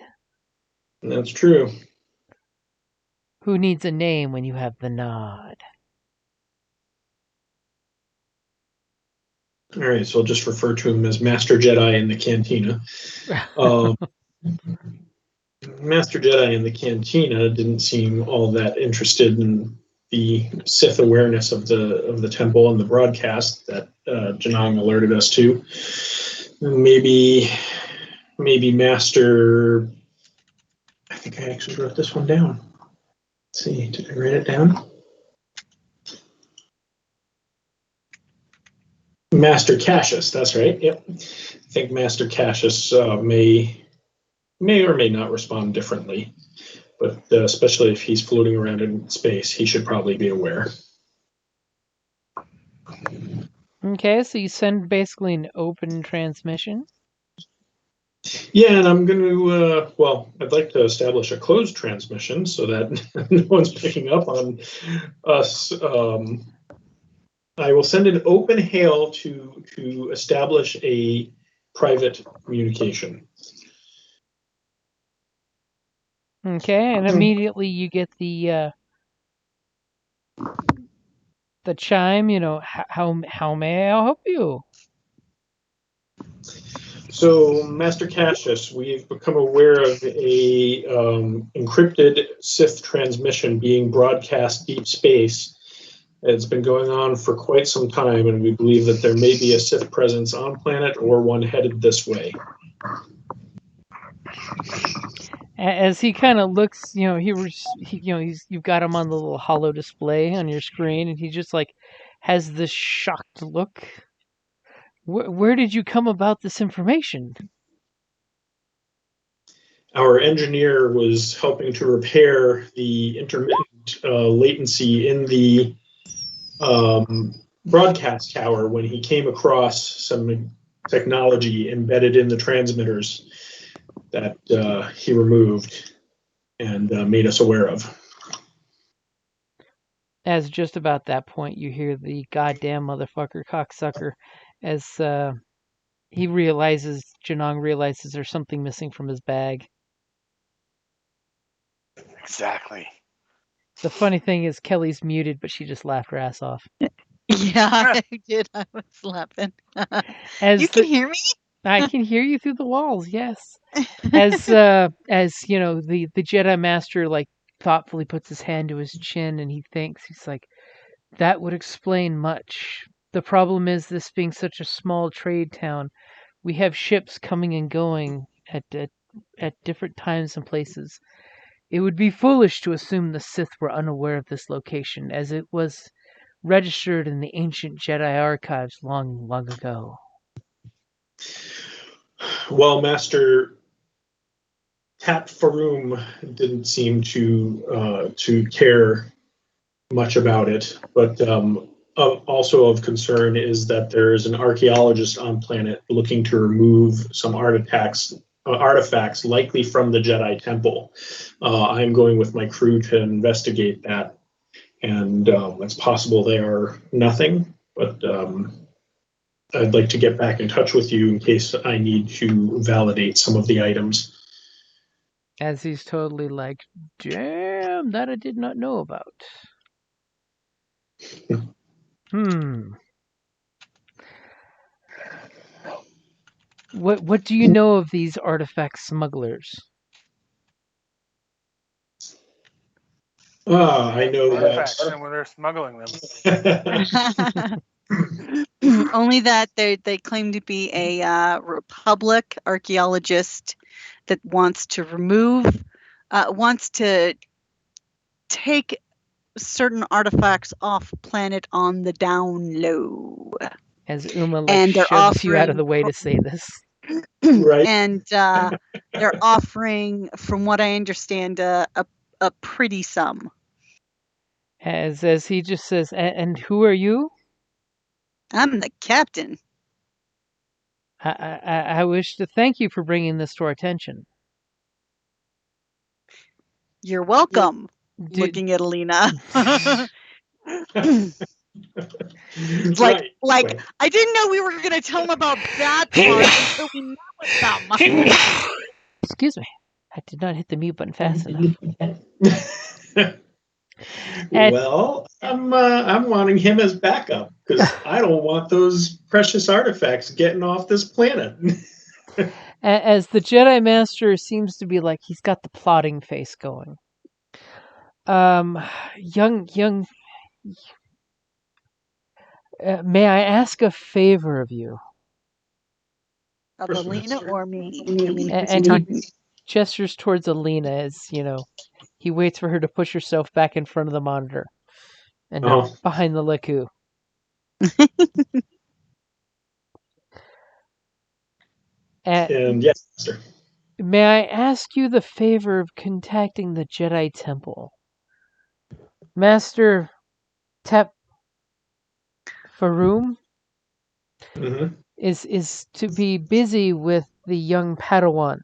That's true. Who needs a name when you have the nod? All right, so I'll just refer to him as Master Jedi in the Cantina. Master Jedi in the Cantina didn't seem all that interested in the Sith awareness of the temple and the broadcast that Janong alerted us to. Maybe Master. I think I actually wrote this one down. Let's see, did I write it down? Master Cassius, that's right. Yep. I think Master Cassius may or may not respond differently, but especially if he's floating around in space, he should probably be aware. Okay, so you send basically an open transmission? Yeah, and I'm going to, I'd like to establish a closed transmission so that no one's picking up on us. I will send an open hail to establish a private communication. Okay, and immediately you get the chime. You know, how may I help you? So, Master Cassius, we've become aware of a encrypted Sith transmission being broadcast deep space. It's been going on for quite some time, and we believe that there may be a Sith presence on planet or one headed this way. As he kind of looks, you know, you've got him on the little holo display on your screen, and he just like has this shocked look. Where did you come about this information? Our engineer was helping to repair the intermittent latency in the broadcast tower when he came across some technology embedded in the transmitters that he removed and made us aware of. As just about that point, you hear the goddamn motherfucker cocksucker as Janong realizes there's something missing from his bag. Exactly. The funny thing is Kelly's muted, but she just laughed her ass off. Yeah, I did. I was laughing. You can hear me? I can hear you through the walls, yes. As you know, the Jedi Master like thoughtfully puts his hand to his chin and he thinks, he's like, that would explain much. The problem is, this being such a small trade town, we have ships coming and going at different times and places. It would be foolish to assume the Sith were unaware of this location, as it was registered in the ancient Jedi archives long, long ago. Well, Master Tat Faroum didn't seem to care much about it, but also of concern is that there is an archaeologist on planet looking to remove some artifacts likely from the Jedi Temple. I'm going with my crew to investigate that, and it's possible they are nothing, but I'd like to get back in touch with you in case I need to validate some of the items. As he's totally like, damn, that I did not know about. What do you know of these artifact smugglers? I know Artifacts, that. and when they're smuggling them. Only that they claim to be a Republic archaeologist that wants to take certain artifacts off planet on the down low. As Uma shoves you out of the way to say this. Right. And they're offering, from what I understand, a pretty sum. As he just says, and who are you? I'm the captain. I wish to thank you for bringing this to our attention. You're welcome. Looking at Alina. Like I didn't know we were going to tell them about that part until we met with them. Excuse me. I did not hit the mute button fast enough. Well, I'm wanting him as backup because I don't want those precious artifacts getting off this planet. As the Jedi Master seems to be like, he's got the plotting face going. Young. May I ask a favor of you? Of Alina or me? And he gestures towards Alina as, he waits for her to push herself back in front of the monitor and not behind the Liku. And yes, sir. May I ask you the favor of contacting the Jedi Temple? Master Tep Faroum is to be busy with the young Padawan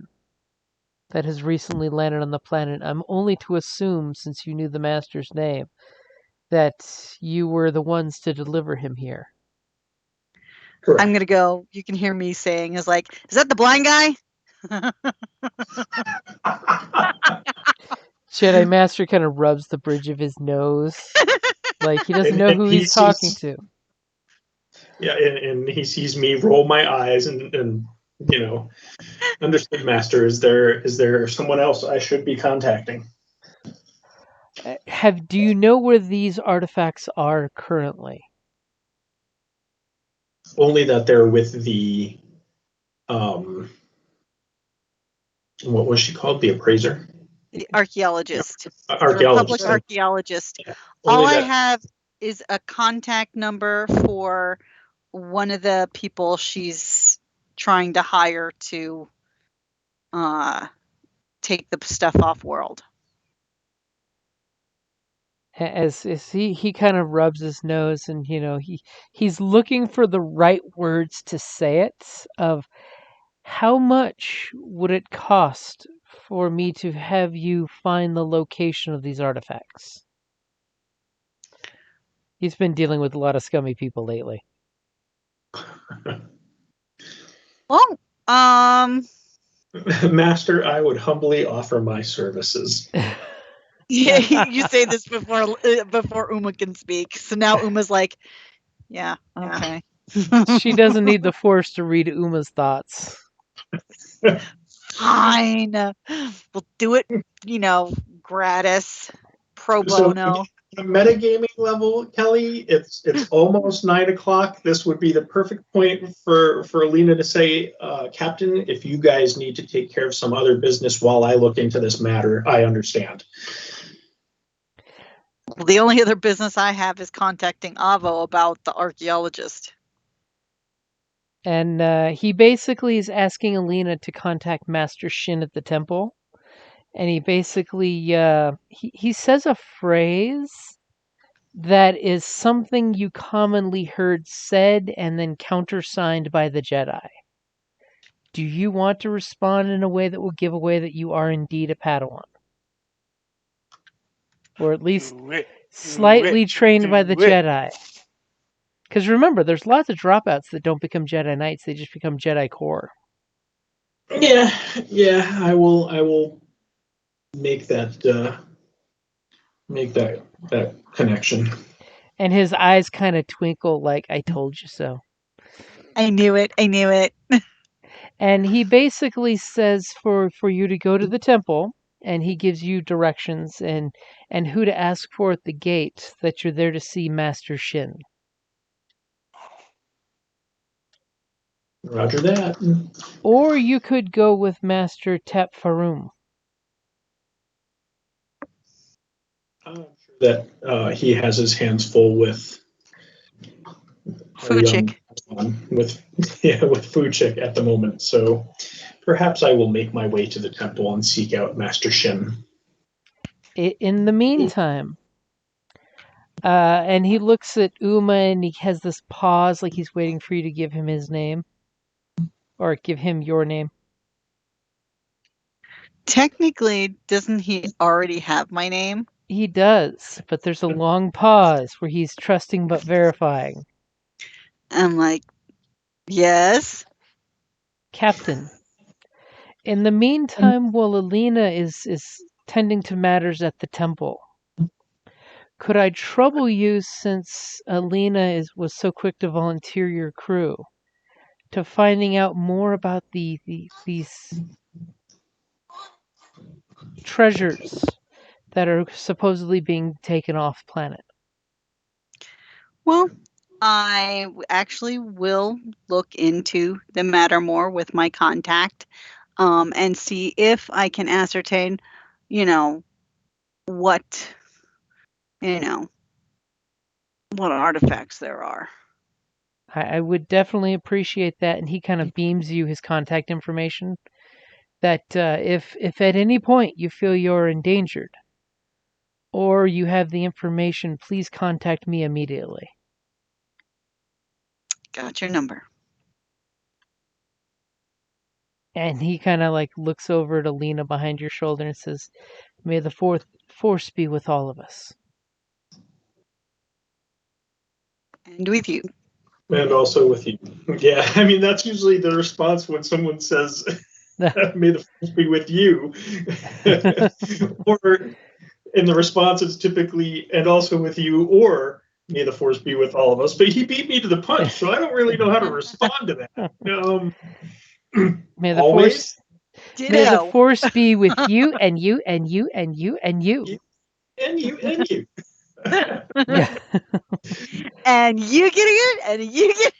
that has recently landed on the planet. I'm only to assume, since you knew the Master's name, that you were the ones to deliver him here. Correct. I'm going to go, you can hear me saying, is that the blind guy? Jedi Master kind of rubs the bridge of his nose. Like he doesn't know who he's talking to. Yeah, and he sees me roll my eyes and understood, Master. Is there someone else I should be contacting? Do you know where these artifacts are currently? Only that they're with the what was she called? The appraiser? The archaeologist. Archaeologist. Public archaeologist. Yeah. All I have is a contact number for one of the people she's trying to hire to take the stuff off world. As he kind of rubs his nose and he's looking for the right words to say it, of How much would it cost for me to have you find the location of these artifacts? He's been dealing with a lot of scummy people lately. Well, Master, I would humbly offer my services. yeah, you say this before Uma can speak. So now Uma's like, yeah, okay. She doesn't need the Force to read Uma's thoughts. Fine. We'll do it, gratis, pro bono. So, metagaming level, Kelly, it's almost 9:00. This would be the perfect point for Alina to say, Captain, if you guys need to take care of some other business while I look into this matter, I understand. Well, the only other business I have is contacting Avo about the archaeologist. And he basically is asking Alina to contact Master Shin at the temple. And he basically he says a phrase that is something you commonly heard said and then countersigned by the Jedi. Do you want to respond in a way that will give away that you are indeed a Padawan? Or at least slightly trained by the Jedi? Because remember, there's lots of dropouts that don't become Jedi Knights, they just become Jedi Core. Yeah, I will make that connection. And his eyes kind of twinkle like, I told you so. I knew it. And he basically says for you to go to the temple, and he gives you directions and who to ask for at the gate, that you're there to see Master Shin. Roger that. Or you could go with Master Tep Farum. I'm sure that he has his hands full with Fuchik. With Fuchik at the moment. So perhaps I will make my way to the temple and seek out Master Shin. In the meantime, and he looks at Uma and he has this pause like he's waiting for you to give him his name. Or give him your name. Technically, doesn't he already have my name? He does, but there's a long pause where he's trusting but verifying. I'm like, yes? Captain. In the meantime, while Alina is tending to matters at the temple, could I trouble you, since Alina was so quick to volunteer your crew, to finding out more about these treasures that are supposedly being taken off planet? Well, I actually will look into the matter more with my contact, and see if I can ascertain, what artifacts there are. I would definitely appreciate that. And he kind of beams you his contact information, that if at any point you feel you're endangered or you have the information, please contact me immediately. Got your number. And he kind of like looks over to Lena behind your shoulder and says, "May the force be with all of us." And with you. And also with you. Yeah, I mean, that's usually the response when someone says, may the force be with you. Or in the response, it's typically, and also with you, or may the force be with all of us. But he beat me to the punch, so I don't really know how to respond to that. May the always? May the force be with you and you and you and you and you. And you and you. Yeah. And you getting it, and you get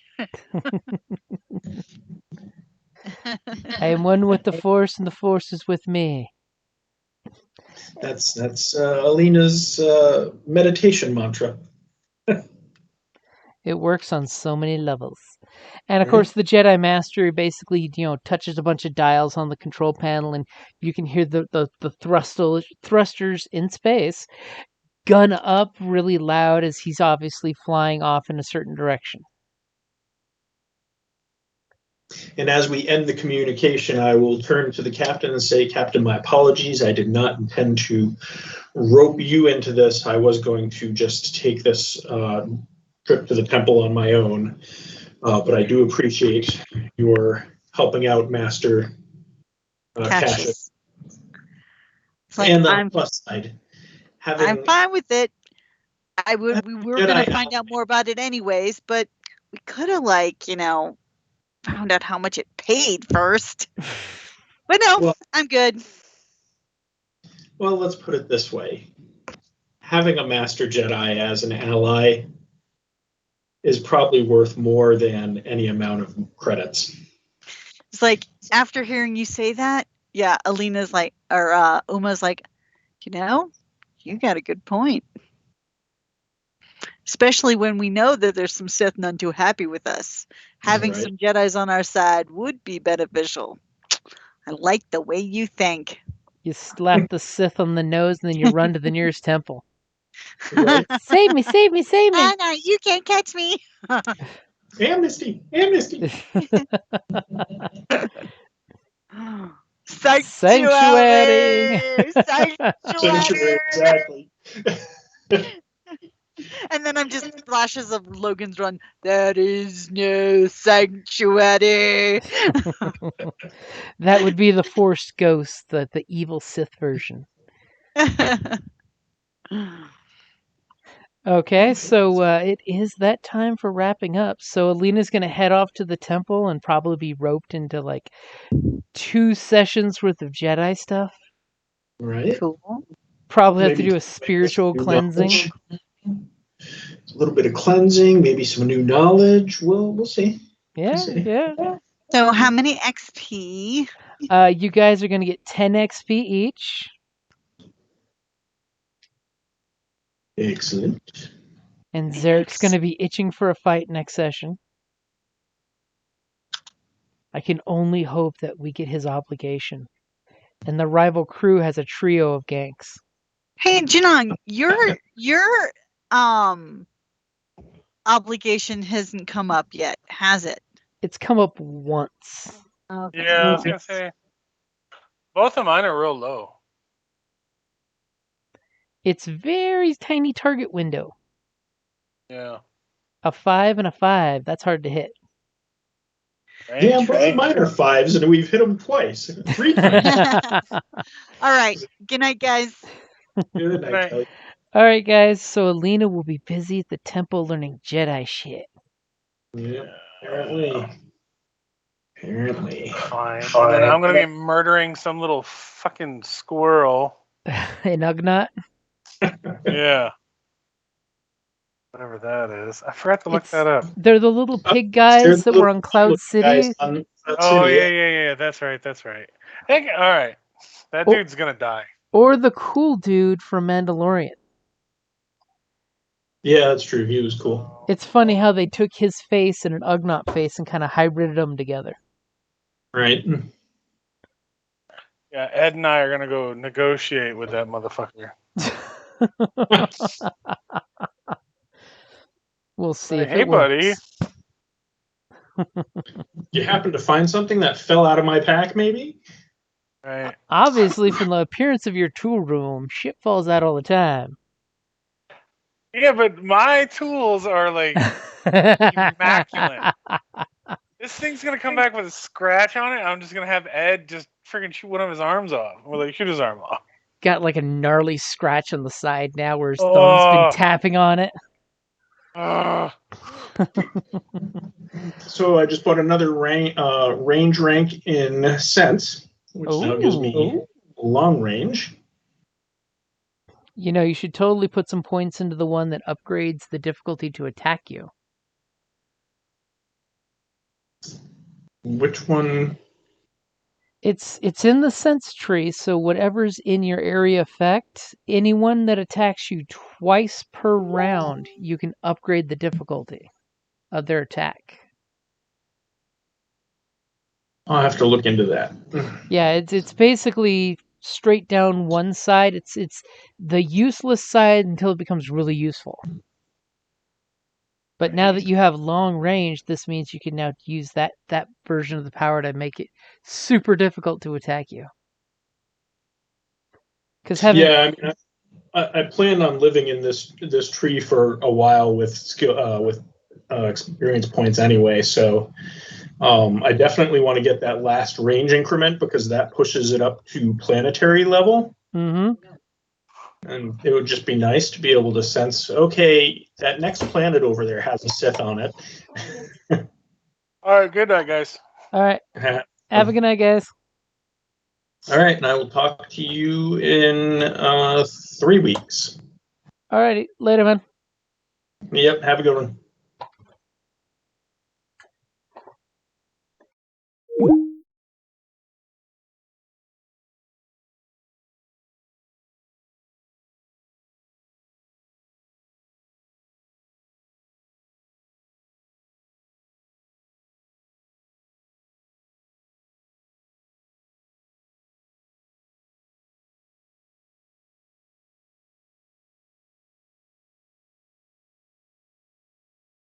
I am one with the force, and the force is with me. That's Alina's meditation mantra. It works on so many levels. And of course, the Jedi Master basically, touches a bunch of dials on the control panel, and you can hear the thrusters in space gun up really loud as he's obviously flying off in a certain direction. And as we end the communication, I will turn to the captain and say, Captain, my apologies. I did not intend to rope you into this. I was going to just take this trip to the temple on my own. But I do appreciate your helping out, Master Cassius. Like, and on the plus side, I'm fine with it. We were going to find out more about it anyways, but we could have, found out how much it paid first. But no, I'm good. Well, let's put it this way. Having a Master Jedi as an ally is probably worth more than any amount of credits. It's like, after hearing you say that, yeah, Alina's like, or Uma's like, you got a good point. Especially when we know that there's some Sith none too happy with us. Having some Jedis on our side would be beneficial. I like the way you think. You slap the Sith on the nose and then you run to the nearest temple. Right? Save me, save me, save me. No, you can't catch me. Amnesty, amnesty. Sanctuary. Exactly. And then I'm just flashes of Logan's Run. There is no sanctuary. That would be the Force Ghost, the evil Sith version. Okay, so it is that time for wrapping up. So Alina's going to head off to the temple and probably be roped into like 2 sessions worth of Jedi stuff. Right. Cool. Probably have to do a spiritual cleansing. A little bit of cleansing, maybe some new knowledge. We'll see. Yeah, yeah. So how many XP? You guys are going to get 10 XP each. Excellent. And Zarek's going to be itching for a fight next session. I can only hope that we get his obligation. And the rival crew has a trio of ganks. Hey, Janong, your obligation hasn't come up yet, has it? It's come up once. Okay. Yeah, I was going to say, both of mine are real low. It's very tiny target window. Yeah. A 5 and a 5. That's hard to hit. Yeah, both mine are 5s, and we've hit them twice. 3 times. All right. Good night, guys. Good night. All right, guys. So Alina will be busy at the temple learning Jedi shit. Yeah, apparently. Fine. And then I'm going to be murdering some little fucking squirrel. An Ugnaught? Yeah. Whatever that is. I forgot to look that up. They're the little pig guys that were on Cloud City. Oh, yeah. That's right. All right. That dude's going to die. Or the cool dude from Mandalorian. Yeah, that's true. He was cool. It's funny how they took his face and an Ugnaught face and kind of hybrided them together. Right. Yeah, Ed and I are going to go negotiate with that motherfucker. We'll see if hey, it works. buddy. You happen to find something that fell out of my pack, maybe? Right. Obviously, from the appearance of your tool room, shit falls out all the time. Yeah, but my tools are like immaculate. This thing's gonna come back with a scratch on it. I'm just gonna have Ed just freaking shoot one of his arms off, or like shoot his arm off. Got like a gnarly scratch on the side now, where his thumb's been tapping on it. So I just bought another range rank in sense, which now gives me long range. You should totally put some points into the one that upgrades the difficulty to attack you. Which one? It's in the sense tree, so whatever's in your area effect, anyone that attacks you twice per round, you can upgrade the difficulty of their attack. I'll have to look into that. Yeah, it's basically straight down one side. It's the useless side until it becomes really useful. But now that you have long range, this means you can now use that version of the power to make it super difficult to attack you. Because I mean, I plan on living in this tree for a while with skill with experience points anyway. So I definitely want to get that last range increment because that pushes it up to planetary level. Mm-hmm. And it would just be nice to be able to sense, okay, that next planet over there has a Sith on it. All right, good night, guys. All right. Have a good night, guys. All right, and I will talk to you in 3 weeks. All righty. Later, man. Yep, have a good one.